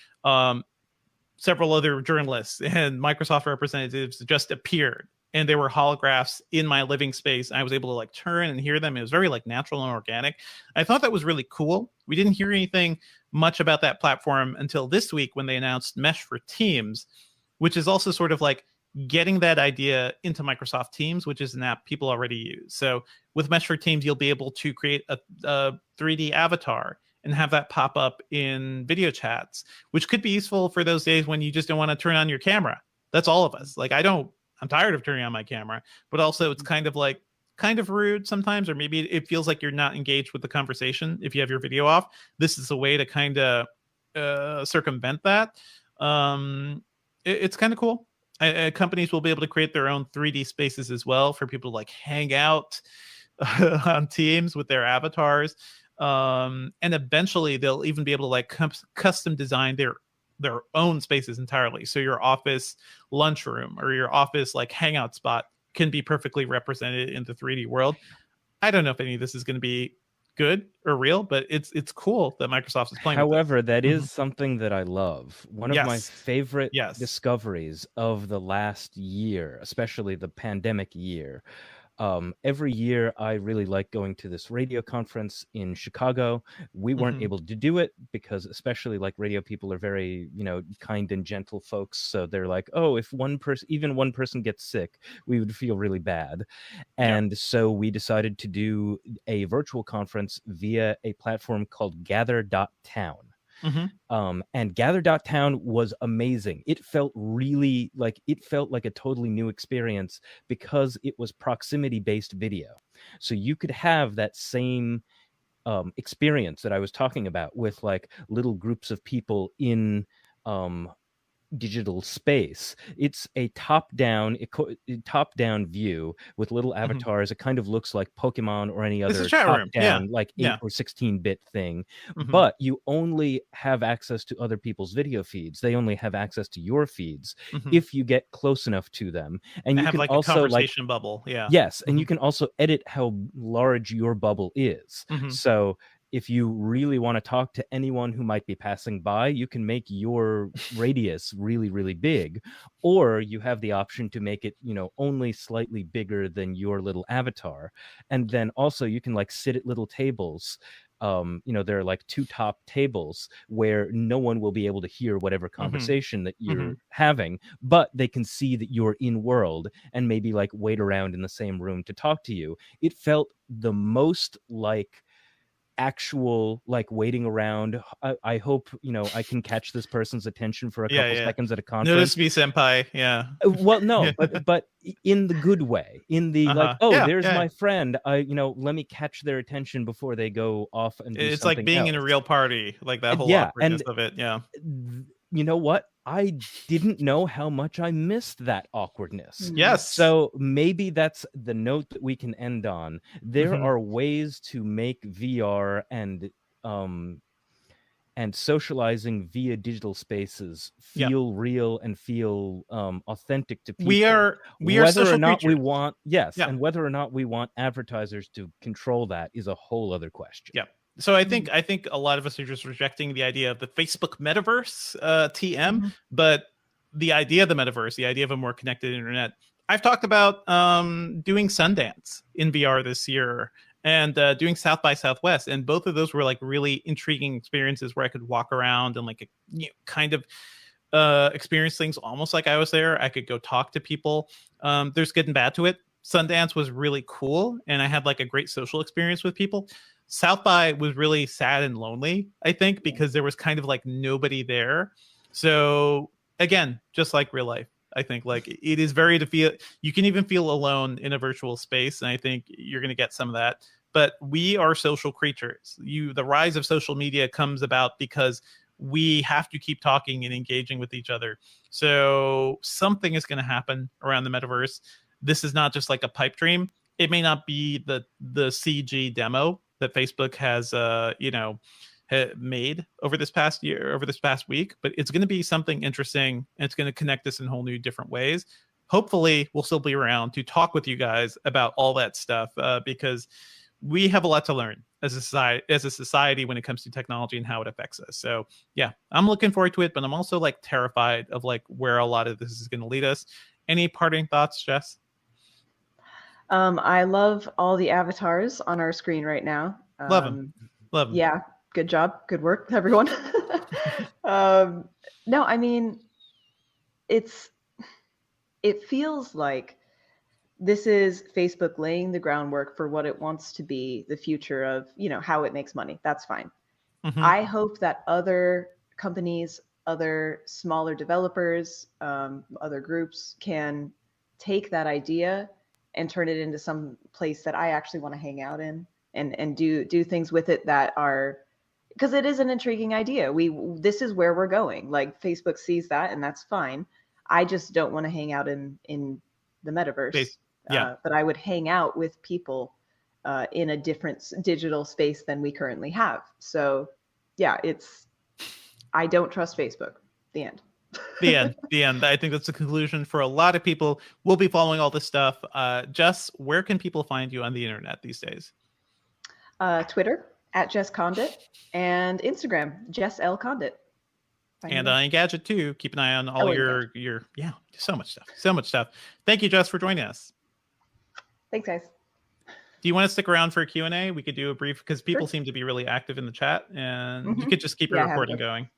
several other journalists and Microsoft representatives just appeared, and there were holographs in my living space. I was able to like turn and hear them. It was very like natural and organic. I thought that was really cool. We didn't hear anything much about that platform until this week when they announced Mesh for Teams, which is also sort of like getting that idea into Microsoft Teams, which is an app people already use. So with Mesh for Teams, you'll be able to create a 3D avatar and have that pop up in video chats, which could be useful for those days when you just don't want to turn on your camera. That's all of us. Like I'm tired of turning on my camera, but also it's kind of rude sometimes, or maybe it feels like you're not engaged with the conversation if you have your video off. This is a way to kind of circumvent that. It's kind of cool. Companies will be able to create their own 3D spaces as well for people to like hang out on Teams with their avatars. And eventually they'll even be able to like custom design their own spaces entirely. So your office lunchroom or your office like hangout spot can be perfectly represented in the 3D world. I don't know if any of this is going to be good or real, but it's cool that Microsoft is playing. However, that is something that I love. One of my favorite discoveries of the last year, especially the pandemic year. Every year, I really like going to this radio conference in Chicago. We weren't able to do it because, especially like radio people are very, kind and gentle folks. So they're like, oh, if even one person gets sick, we would feel really bad. And so we decided to do a virtual conference via a platform called Gather.town. And Gather.town was amazing. It felt like a totally new experience because it was proximity-based video. So you could have that same experience that I was talking about with like little groups of people in digital space. It's a top-down view with little avatars. It kind of looks like Pokemon or any other top-down like 8 or 16-bit thing. But you only have access to other people's video feeds. They only have access to your feeds if you get close enough to them. And you have can like also a conversation bubble. Yes, and you can also edit how large your bubble is. So if you really want to talk to anyone who might be passing by, you can make your radius really, really big, or you have the option to make it, only slightly bigger than your little avatar. And then also you can like sit at little tables. There are like 2 top tables where no one will be able to hear whatever conversation that you're having, but they can see that you're in world and maybe like wait around in the same room to talk to you. It felt the most like actual like waiting around. I hope I can catch this person's attention for a couple seconds at a conference. Notice me, senpai. Well, no, but in the good way, in the there's my friend. Let me catch their attention before they go off and do it's something like being else. in a real party, like that whole awkwardness of it. You know what? I didn't know how much I missed that awkwardness. Yes. So maybe that's the note that we can end on. There are ways to make VR and socializing via digital spaces feel real and feel authentic to people. We are whether or not we want and whether or not we want advertisers to control that is a whole other question. Yeah. So I think a lot of us are just rejecting the idea of the Facebook metaverse, TM, but the idea of the metaverse, the idea of a more connected internet. I've talked about doing Sundance in VR this year and doing South by Southwest, and both of those were like really intriguing experiences where I could walk around and like kind of experience things almost like I was there. I could go talk to people. There's good and bad to it. Sundance was really cool, and I had like a great social experience with people. South by was really sad and lonely, I think, because there was kind of like nobody there. So again, just like real life, I think like it is very to feel, you can even feel alone in a virtual space. And I think you're going to get some of that, but we are social creatures. The rise of social media comes about because we have to keep talking and engaging with each other. So something is going to happen around the metaverse. This is not just like a pipe dream. It may not be the CG demo that Facebook has, made over this past week, but it's going to be something interesting, and it's going to connect us in whole new different ways. Hopefully, we'll still be around to talk with you guys about all that stuff because we have a lot to learn as a society when it comes to technology and how it affects us. So yeah, I'm looking forward to it, but I'm also like terrified of like where a lot of this is going to lead us. Any parting thoughts, Jess? I love all the avatars on our screen right now. Love them. Yeah, good job. Good work, everyone. No, I mean, it feels like this is Facebook laying the groundwork for what it wants to be the future of, how it makes money. That's fine. I hope that other companies, other smaller developers, other groups can take that idea and turn it into some place that I actually want to hang out in and do things with it that are, because it is an intriguing idea. This is where we're going. Like Facebook sees that, and that's fine. I just don't want to hang out in the metaverse. But I would hang out with people in a different digital space than we currently have. So yeah, I don't trust Facebook. The end. The end. I think that's the conclusion for a lot of people. We'll be following all this stuff. Jess, where can people find you on the internet these days? Twitter @JessCondit and Instagram JessLCondit. And Engadget too. Keep an eye on all your so much stuff. Thank you, Jess, for joining us. Thanks, guys. Do you want to stick around for a Q&A? We could do a brief, because people seem to be really active in the chat, and you could just keep your recording going.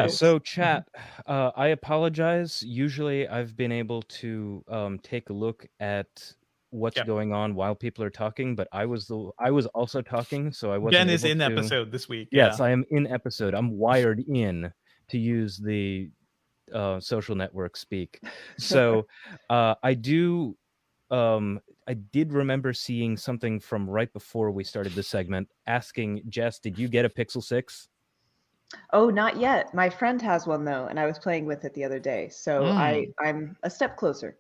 So chat, I apologize. Usually I've been able to take a look at what's Yep. going on while people are talking, but I was also talking, so I wasn't Ben is able in to... episode this week. Yes, Yeah. I am in episode. I'm wired in to use the social network speak. So I did remember seeing something from right before we started this segment asking Jess, did you get a Pixel 6? Oh, not yet. My friend has one though, and I was playing with it the other day. So I'm a step closer.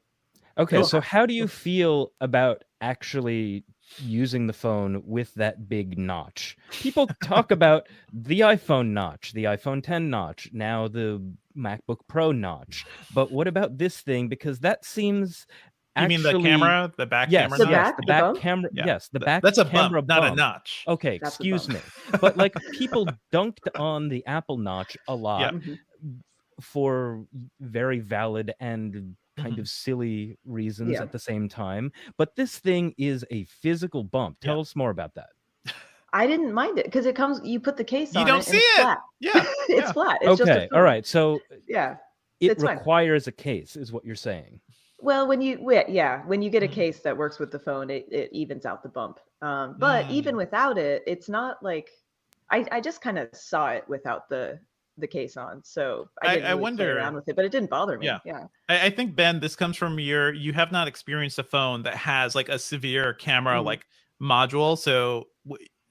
Okay, Cool. so how do you feel about actually using the phone with that big notch? People talk about the iPhone notch, the iPhone 10 notch, now the MacBook Pro notch. But what about this thing? Because that seems You mean the camera, the back camera? The notch? back, the the back bump? camera. Yeah. Yes, the back That's a camera bump, not a notch. Okay, That's a excuse bump. me. But like people dunked on the Apple notch a lot Mhm. for very valid and kind of silly reasons Yeah. at the same time. But this thing is a physical bump. Tell us more about that. I didn't mind it because it comes. You put the case You on don't it, see and it's it. flat. Yeah. It's yeah. flat. It's just a Okay, phone. all right. So Yeah. it It's fine. requires a case, is what you're saying. Well, when you get a case that works with the phone, it evens out the bump. But even without it, it's not like I just kind of saw it without the case on, so I didn't really wonder, play around with it, but it didn't bother me. Yeah. I think, Ben, this comes from you have not experienced a phone that has like a severe camera like module. So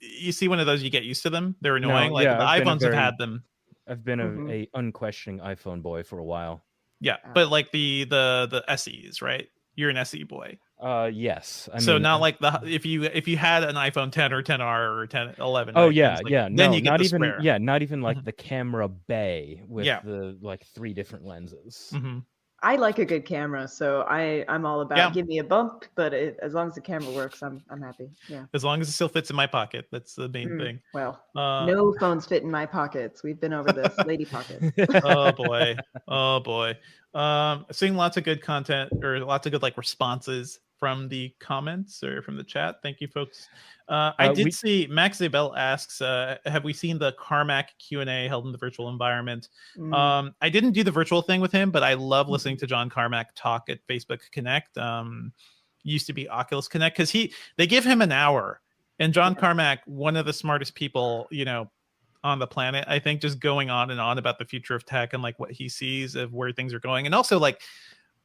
you see one of those, you get used to them. They're annoying. No, like yeah, the I've been iPhones have had them. I've been a unquestioning iPhone boy for a while. Yeah, but like the SEs, right? You're an SE boy. Yes. I so mean, not like the if you had an iPhone 10 or 10R or 10 11. Oh right? yeah, like, yeah. Then No, you get not the even square. not even like the camera bay with the like 3 different lenses. I like a good camera, so I'm all about give me a bump, but as long as the camera works, I'm happy. Yeah. As long as it still fits in my pocket, that's the main thing. Well, no phones fit in my pockets. We've been over this, lady pockets. Oh boy. Seeing lots of good content or lots of good like responses from the comments or from the chat. Thank you, folks. I did see Max Zabel asks, have we seen the Carmack Q&A held in the virtual environment? I didn't do the virtual thing with him, but I love listening to John Carmack talk at Facebook Connect. Used to be Oculus Connect, because they give him an hour, and John Carmack, one of the smartest people, on the planet, I think, just going on and on about the future of tech and like what he sees of where things are going, and also like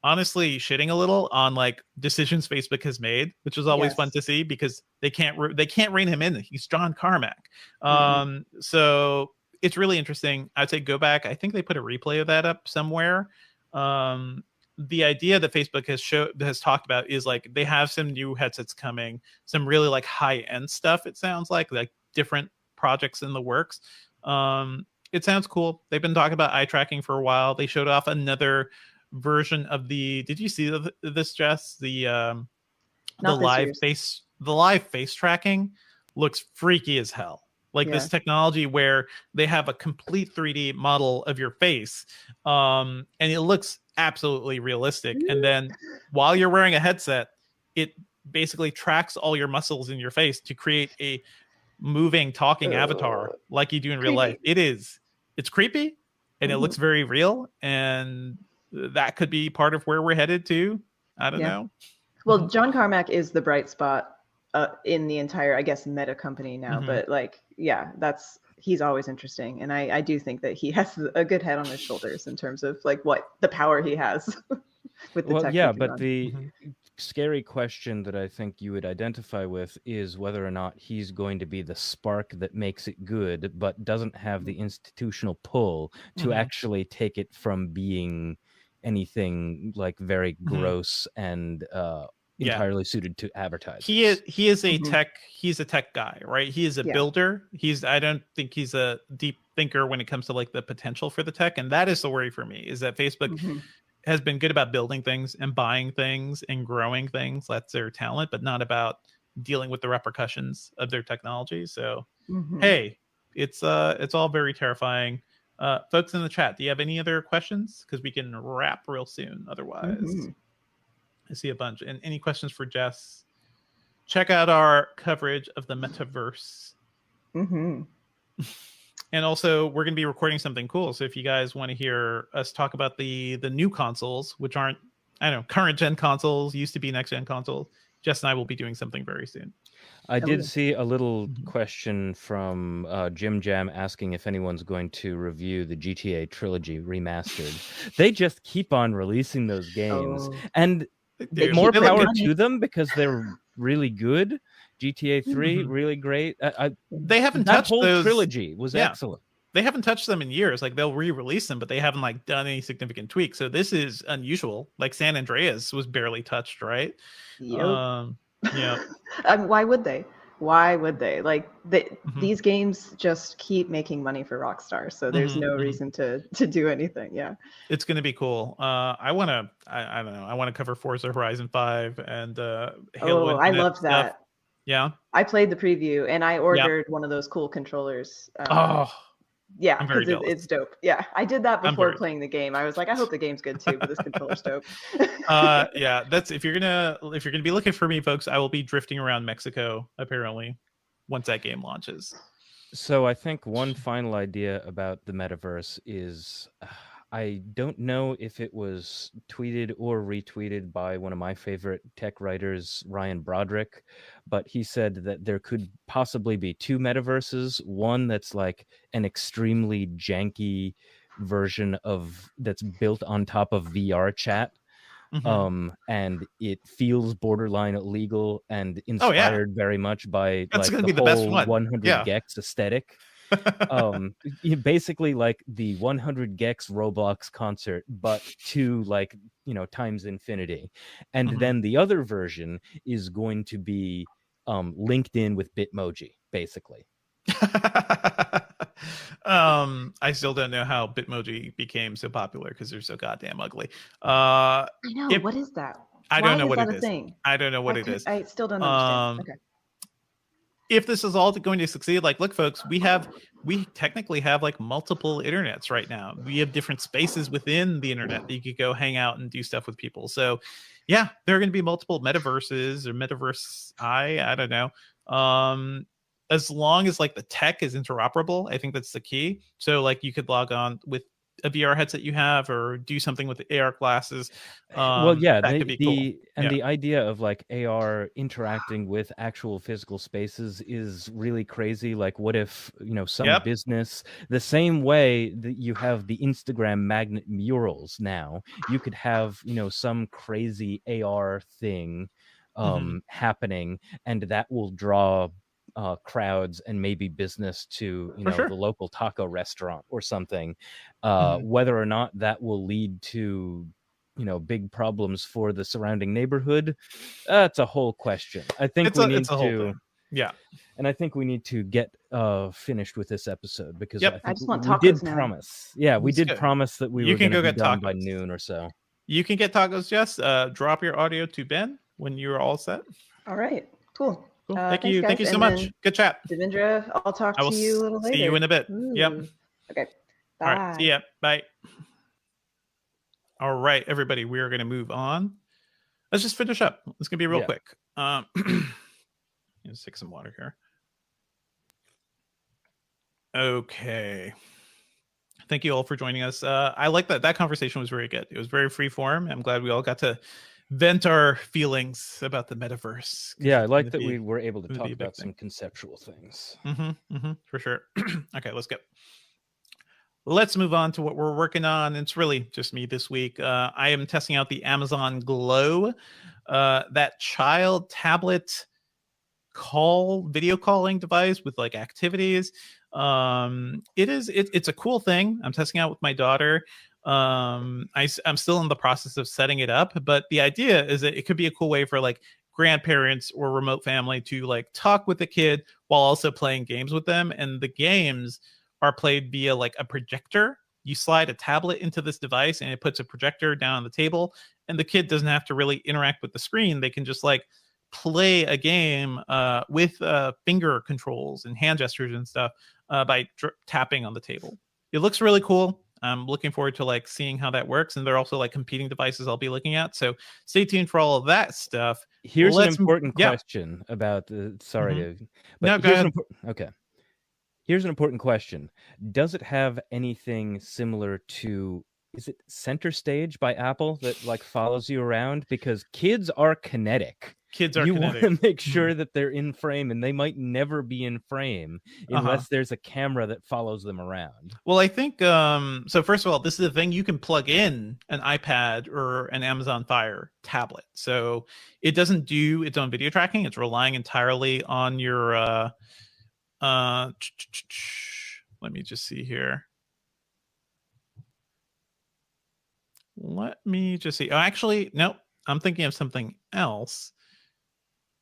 honestly shitting a little on like decisions Facebook has made, which is always fun to see, because they can't rein him in. He's John Carmack. So it's really interesting. I'd say go back. I think they put a replay of that up somewhere. The idea that Facebook has talked about is like they have some new headsets coming, some really like high end stuff. It sounds like different projects in the works. It sounds cool. They've been talking about eye tracking for a while. They showed off another version of did you see this, Jess? The live face tracking looks freaky as hell. Like this technology where they have a complete 3D model of your face, and it looks absolutely realistic. And then while you're wearing a headset, it basically tracks all your muscles in your face to create a moving, talking avatar like you do in real life. It's creepy, and it looks very real, and that could be part of where we're headed to. I don't know. Well, John Carmack is the bright spot in the entire, I guess, Meta company now. But like, he's always interesting, and I do think that he has a good head on his shoulders in terms of like what the power he has with the tech. Yeah, but the scary question that I think you would identify with is whether or not he's going to be the spark that makes it good, but doesn't have the institutional pull to actually take it from being anything like very gross and entirely suited to advertising. He is a tech guy, right? He is a builder. I don't think he's a deep thinker when it comes to like the potential for the tech, and that is the worry for me, is that Facebook has been good about building things and buying things and growing things. That's their talent, but not about dealing with the repercussions of their technology. So hey, it's all very terrifying. Folks in the chat, do you have any other questions? Because we can wrap real soon. Otherwise, I see a bunch. And any questions for Jess? Check out our coverage of the metaverse. And also, we're going to be recording something cool. So if you guys want to hear us talk about the new consoles, which aren't, current gen consoles, used to be next gen consoles, Jess and I will be doing something very soon. I did see a little question from Jim Jam asking if anyone's going to review the GTA trilogy remastered. They just keep on releasing those games, and more power to them because they're really good. GTA 3, really great. They haven't that touched whole those trilogy was excellent. They haven't touched them in years. Like they'll re-release them, but they haven't like done any significant tweaks. So this is unusual. Like San Andreas was barely touched, right? Yep. Yeah. Why would they? Why would they? Like these games just keep making money for Rockstar, so there's no reason to do anything. Yeah, it's going to be cool. I don't know. I want to cover Forza Horizon 5 and Halo. I loved that. Stuff. Yeah, I played the preview and I ordered one of those cool controllers. Yeah, because it's dope. Yeah, I did that before playing the game. I was like, I hope the game's good too, but this controller's dope. Yeah, that's if you're gonna be looking for me, folks, I will be drifting around Mexico apparently once that game launches. So I think one final idea about the metaverse is I don't know if it was tweeted or retweeted by one of my favorite tech writers, Ryan Broderick, but he said that there could possibly be two metaverses, one that's like an extremely janky version of that's built on top of VR chat. And it feels borderline illegal and inspired very much by that's like the whole 100 gex aesthetic. Basically like the 100 gex Roblox concert, but to like, times infinity. And then the other version is going to be linked in with Bitmoji, basically. I still don't know how Bitmoji became so popular because they're so goddamn ugly. I know. What is that? I don't know what it is. I don't know what it is. I still don't understand. Okay. If this is all going to succeed, like, look, folks, we technically have like multiple internets right now. We have different spaces within the internet that you could go hang out and do stuff with people. So yeah, there are going to be multiple metaverses or metaverse. I don't know. As long as like the tech is interoperable, I think that's the key. So like you could log on with a VR headset you have or do something with the AR glasses. Well, yeah, that could be cool. The idea of like AR interacting with actual physical spaces is really crazy. Like what if, some business, the same way that you have the Instagram magnet murals now, you could have, some crazy AR thing happening, and that will draw crowds and maybe business to the local taco restaurant or something. Whether or not that will lead to big problems for the surrounding neighborhood, that's a whole question. I think we need to and I think we need to get finished with this episode because I just want tacos now. Promise we did promise that we were going to be done by noon or so. You can get tacos. Jess, drop your audio to Ben when you're all set. All right, cool. Thank you. Thank you so much. Good chat. Devindra, I'll talk to you a little later. See you in a bit. Ooh. Yep. Okay. Bye. All right. See ya. Bye. All right, everybody. We are going to move on. Let's just finish up. It's going to be real quick. Let's take some water here. Okay. Thank you all for joining us. I like that. That conversation was very good. It was very free form. I'm glad we all got to vent our feelings about the metaverse. Yeah, I like that we were able to talk about some conceptual things. For sure. Okay, let's move on to what we're working on. It's really just me this week. I am testing out the Amazon Glow, that child tablet video calling device with like activities. It's a cool thing. I'm testing out with my daughter. I'm still in the process of setting it up, but the idea is that it could be a cool way for like grandparents or remote family to like talk with the kid while also playing games with them. And the games are played via like a projector. You slide a tablet into this device and it puts a projector down on the table, and the kid doesn't have to really interact with the screen. They can just like play a game with finger controls and hand gestures and stuff by tapping on the table. It looks really cool. I'm looking forward to like seeing how that works, and there are also like competing devices I'll be looking at. So stay tuned for all of that stuff. Here's an important question about the. Okay. Here's an important question. Does it have anything similar to is it Center Stage by Apple that like follows you around? Because kids are kinetic. Kids are you kinetic. want to make sure that they're in frame, and they might never be in frame unless there's a camera that follows them around. Well, I think so first of all, this is the thing, you can plug in an iPad or an Amazon Fire tablet. So it doesn't do its own video tracking. It's relying entirely on your let me just see here. Let me just see. Oh, actually, no, I'm thinking of something else.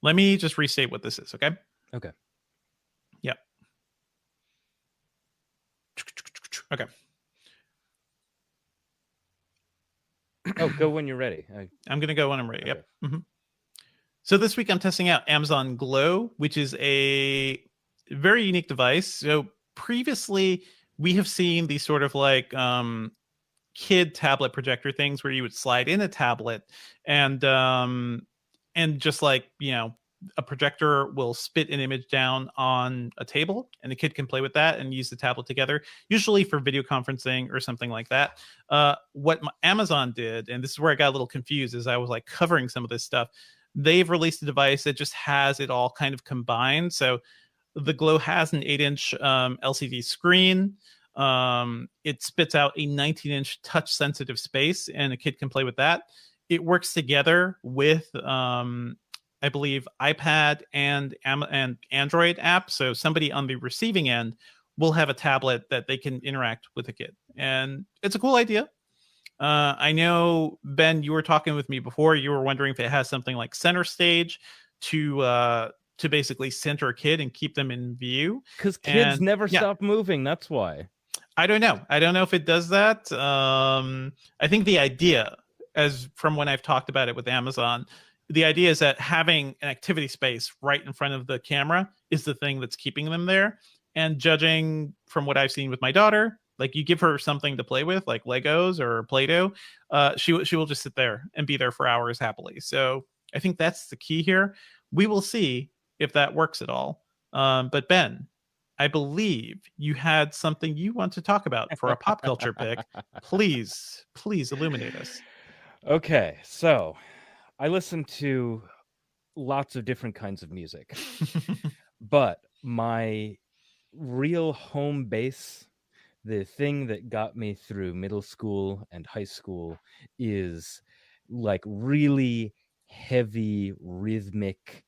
Let me just restate what this is, okay? Okay. Yep. Okay. Oh, go when you're ready. I'm going to go when I'm ready. Okay. Yep. Mm-hmm. So this week I'm testing out Amazon Glow, which is a very unique device. So previously we have seen these sort of like kid tablet projector things where you would slide in a tablet and just like, you know, a projector will spit an image down on a table and the kid can play with that and use the tablet together, usually for video conferencing or something like that. What Amazon did, and this is where I got a little confused as I was like covering some of this stuff, they've released a device that just has it all kind of combined. So the Glow has an 8-inch LCD screen. It spits out a 19-inch touch sensitive space and a kid can play with that. It works together with I believe iPad and Android app. So somebody on the receiving end will have a tablet that they can interact with a kid. And it's a cool idea. I know, Ben, you were talking with me before. You were wondering if it has something like Center Stage to basically center a kid and keep them in view. Because kids never stop moving. That's why. I don't know. I don't know if it does that. I think the idea, as from when I've talked about it with Amazon, the idea is that having an activity space right in front of the camera is the thing that's keeping them there. And judging from what I've seen with my daughter, like you give her something to play with, like Legos or Play-Doh, she will just sit there and be there for hours happily. So I think that's the key here. We will see if that works at all. But Ben, I believe you had something you want to talk about for a pop culture pick. Please illuminate us. Okay, so I listen to lots of different kinds of music, but my real home base, the thing that got me through middle school and high school, is like really heavy rhythmic,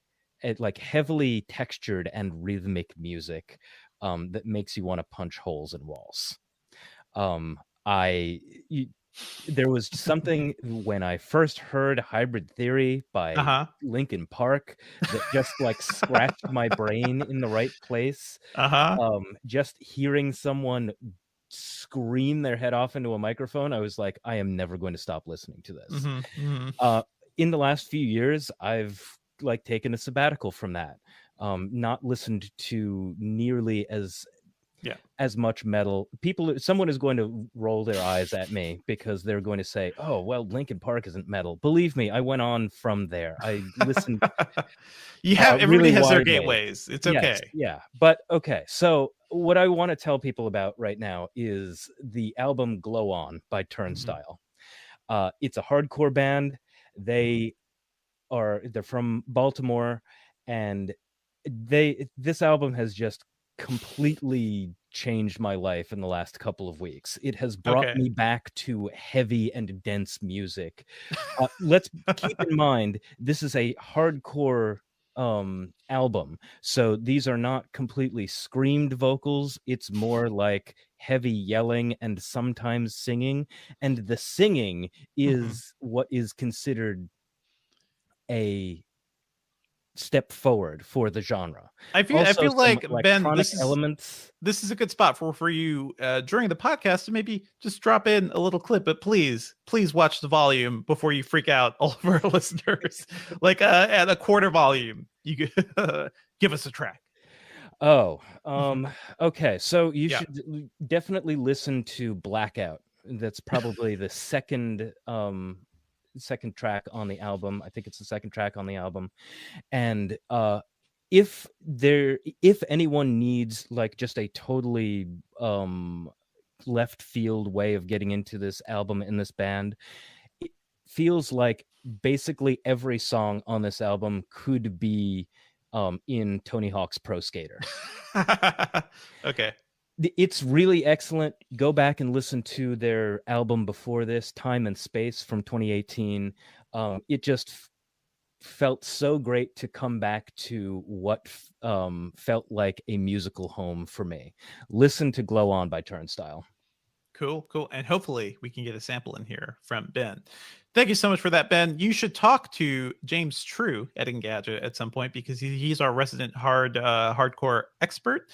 like heavily textured and rhythmic music that makes you want to punch holes in walls. There was something when I first heard Hybrid Theory by Linkin Park that just like scratched my brain in the right place. Just hearing someone scream their head off into a microphone, I was like, I am never going to stop listening to this. In the last few years, I've like taken a sabbatical from that. Not listened to nearly as much metal. Someone is going to roll their eyes at me because they're going to say, oh, well, Linkin Park isn't metal. Believe me, I went on from there. I listened. Everybody really has their widely. Gateways. It's okay. Yes, yeah. But okay. So what I want to tell people about right now is the album Glow On by Turnstile. It's a hardcore band. They're from Baltimore, and this album has just completely changed my life in the last couple of weeks. It has brought me back to heavy and dense music. Let's keep in mind, this is a hardcore album, so these are not completely screamed vocals. It's more like heavy yelling and sometimes singing, and the singing is what is considered a step forward for the genre. I feel like, Ben, this is a good spot for you during the podcast to maybe just drop in a little clip, but please watch the volume before you freak out all of our listeners. Like at a quarter volume, you could give us a track. Okay, so you should definitely listen to Blackout. That's probably the second track on the album. I think it's the second track on the album. And if anyone needs like just a totally left field way of getting into this album and this band. It feels like basically every song on this album could be in Tony Hawk's Pro Skater. Okay. It's really excellent. Go back and listen to their album before this, Time and Space from 2018. It just felt so great to come back to what felt like a musical home for me. Listen to Glow On by Turnstile. Cool. And hopefully we can get a sample in here from Ben. Thank you so much for that, Ben. You should talk to James True at Engadget at some point, because he's our resident hardcore expert.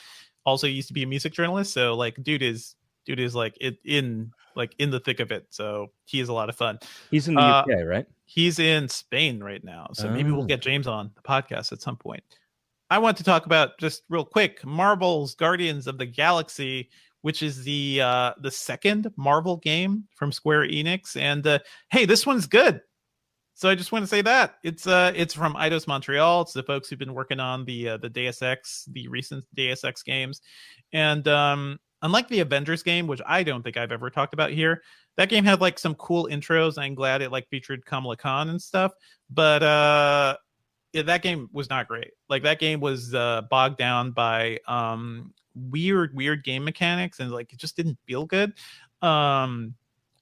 Also used to be a music journalist, so like dude is like in the thick of it. So he is a lot of fun. He's in the UK, right? He's in Spain right now. So maybe we'll get James on the podcast at some point. I want to talk about, just real quick, Marvel's Guardians of the Galaxy, which is the second Marvel game from Square Enix. And hey, this one's good. So I just want to say that it's from Eidos Montreal. It's the folks who've been working on the Deus Ex, the recent Deus Ex games. And unlike the Avengers game, which I don't think I've ever talked about here, that game had like some cool intros. I'm glad it like featured Kamala Khan and stuff. But that game was not great. Like that game was bogged down by weird game mechanics, and like it just didn't feel good.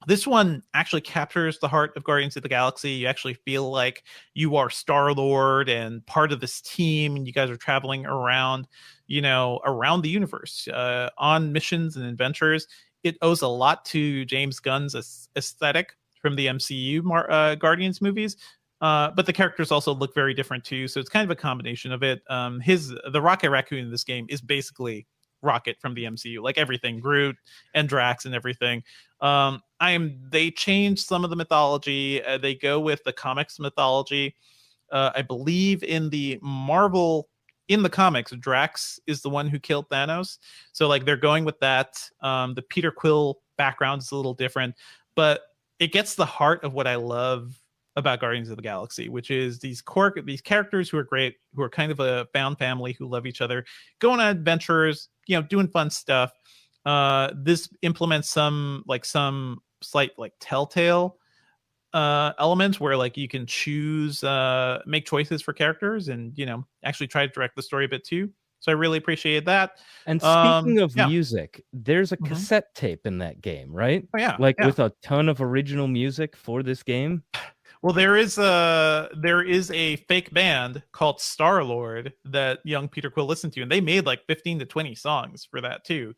This one actually captures the heart of Guardians of the Galaxy. You actually feel like you are Star-Lord and part of this team, and you guys are traveling around, around the universe on missions and adventures. It owes a lot to James Gunn's aesthetic from the MCU Guardians movies. But the characters also look very different too. So it's kind of a combination of it. The Rocket Raccoon in this game is basically Rocket from the MCU, like everything, Groot and Drax and everything. They changed some of the mythology. They go with the comics mythology. I believe in the comics, Drax is the one who killed Thanos. So like they're going with that. The Peter Quill background is a little different, but it gets the heart of what I love about Guardians of the Galaxy, which is these characters who are great, who are kind of a found family, who love each other, going on adventures, doing fun stuff. This implements some slight like telltale elements where like you can choose, make choices for characters, and actually try to direct the story a bit too. So I really appreciated that. And speaking of music, there's a cassette tape in that game, right? Oh, yeah. With a ton of original music for this game. Well, there is a fake band called Star-Lord that young Peter Quill listened to, and they made like 15 to 20 songs for that too.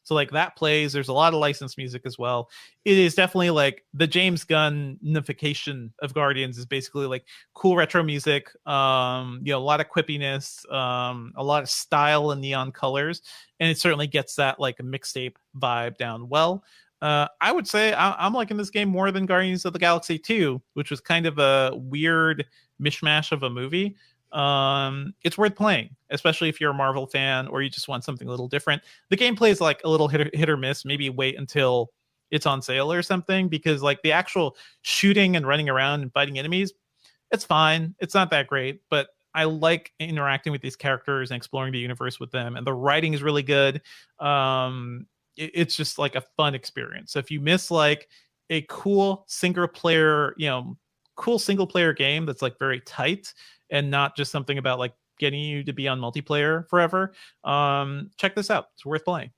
So like that plays. There's a lot of licensed music as well. It is definitely like the James Gunnification of Guardians is basically like cool retro music, a lot of quippiness, a lot of style and neon colors, and it certainly gets that like mixtape vibe down well. I would say I'm liking this game more than Guardians of the Galaxy 2, which was kind of a weird mishmash of a movie. It's worth playing, especially if you're a Marvel fan or you just want something a little different. The gameplay is like a little hit or miss. Maybe wait until it's on sale or something, because like the actual shooting and running around and fighting enemies, it's fine. It's not that great, but I like interacting with these characters and exploring the universe with them. And the writing is really good. It's just like a fun experience. So if you miss like a cool single player game that's like very tight and not just something about like getting you to be on multiplayer forever, check this out. It's worth playing.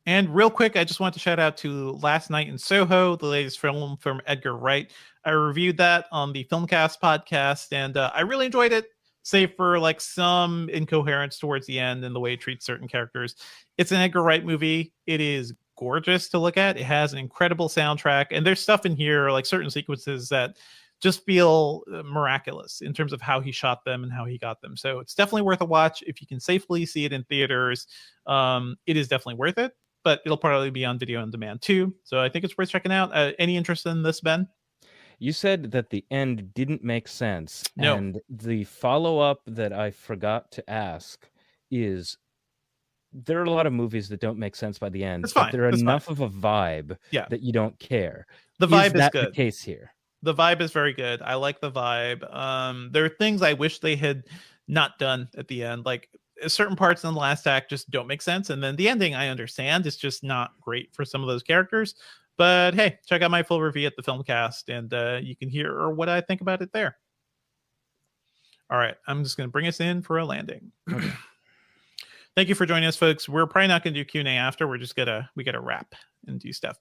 And real quick, I just want to shout out to Last Night in Soho, the latest film from Edgar Wright. I reviewed that on the Filmcast podcast, and I really enjoyed it, save for like some incoherence towards the end and the way it treats certain characters. It's an Edgar Wright movie. It is gorgeous to look at. It has an incredible soundtrack, and there's stuff in here, like certain sequences that just feel miraculous in terms of how he shot them and how he got them. So it's definitely worth a watch. If you can safely see it in theaters, it is definitely worth it, but it'll probably be on video on demand too. So I think it's worth checking out. Any interest in this, Ben? You said that the end didn't make sense. No. And the follow-up that I forgot to ask is, there are a lot of movies that don't make sense by the end, but they're enough of a vibe that you don't care. The vibe is that good. The case here? The vibe is very good. I like the vibe. There are things I wish they had not done at the end. Like certain parts in the last act just don't make sense. And then the ending, I understand, is just not great for some of those characters. But hey, check out my full review at the Filmcast, and you can hear what I think about it there. All right, I'm just going to bring us in for a landing. Okay. Thank you for joining us, folks. We're probably not going to do Q&A after. We gotta wrap and do stuff.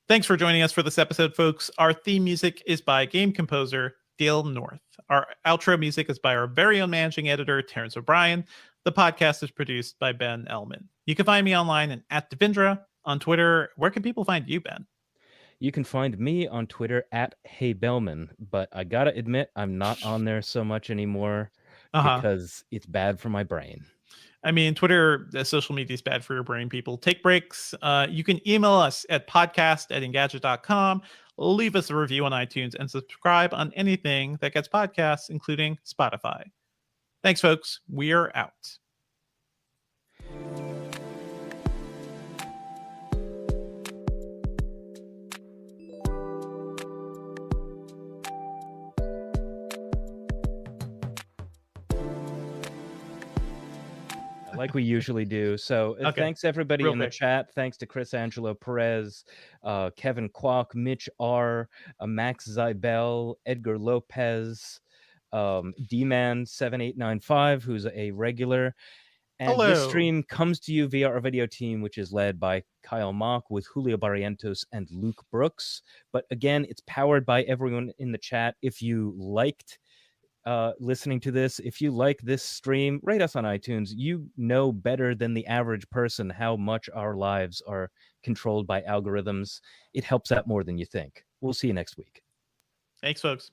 Thanks for joining us for this episode, folks. Our theme music is by game composer Dale North. Our outro music is by our very own managing editor, Terrence O'Brien. The podcast is produced by Ben Ellman. You can find me online at Devindra on Twitter. Where can people find you, Ben? You can find me on Twitter at HeyBellman, but I gotta admit, I'm not on there so much anymore because it's bad for my brain. I mean, Twitter, social media is bad for your brain, people. Take breaks. You can email us at podcast@engadget.com. Leave us a review on iTunes and subscribe on anything that gets podcasts, including Spotify. Thanks, folks. We are out. Like we usually do. So thanks everybody in the chat. Thanks to Chris Angelo Perez, Kevin Kwok, Mitch R, Max Zybel, Edgar Lopez, D-Man7895, who's a regular. And Hello. This stream comes to you via our video team, which is led by Kyle Mock with Julio Barrientos and Luke Brooks. But again, it's powered by everyone in the chat. If you liked listening to this, if you like this stream, rate us on iTunes. You know better than the average person how much our lives are controlled by algorithms. It helps out more than you think. We'll see you next week. Thanks, folks.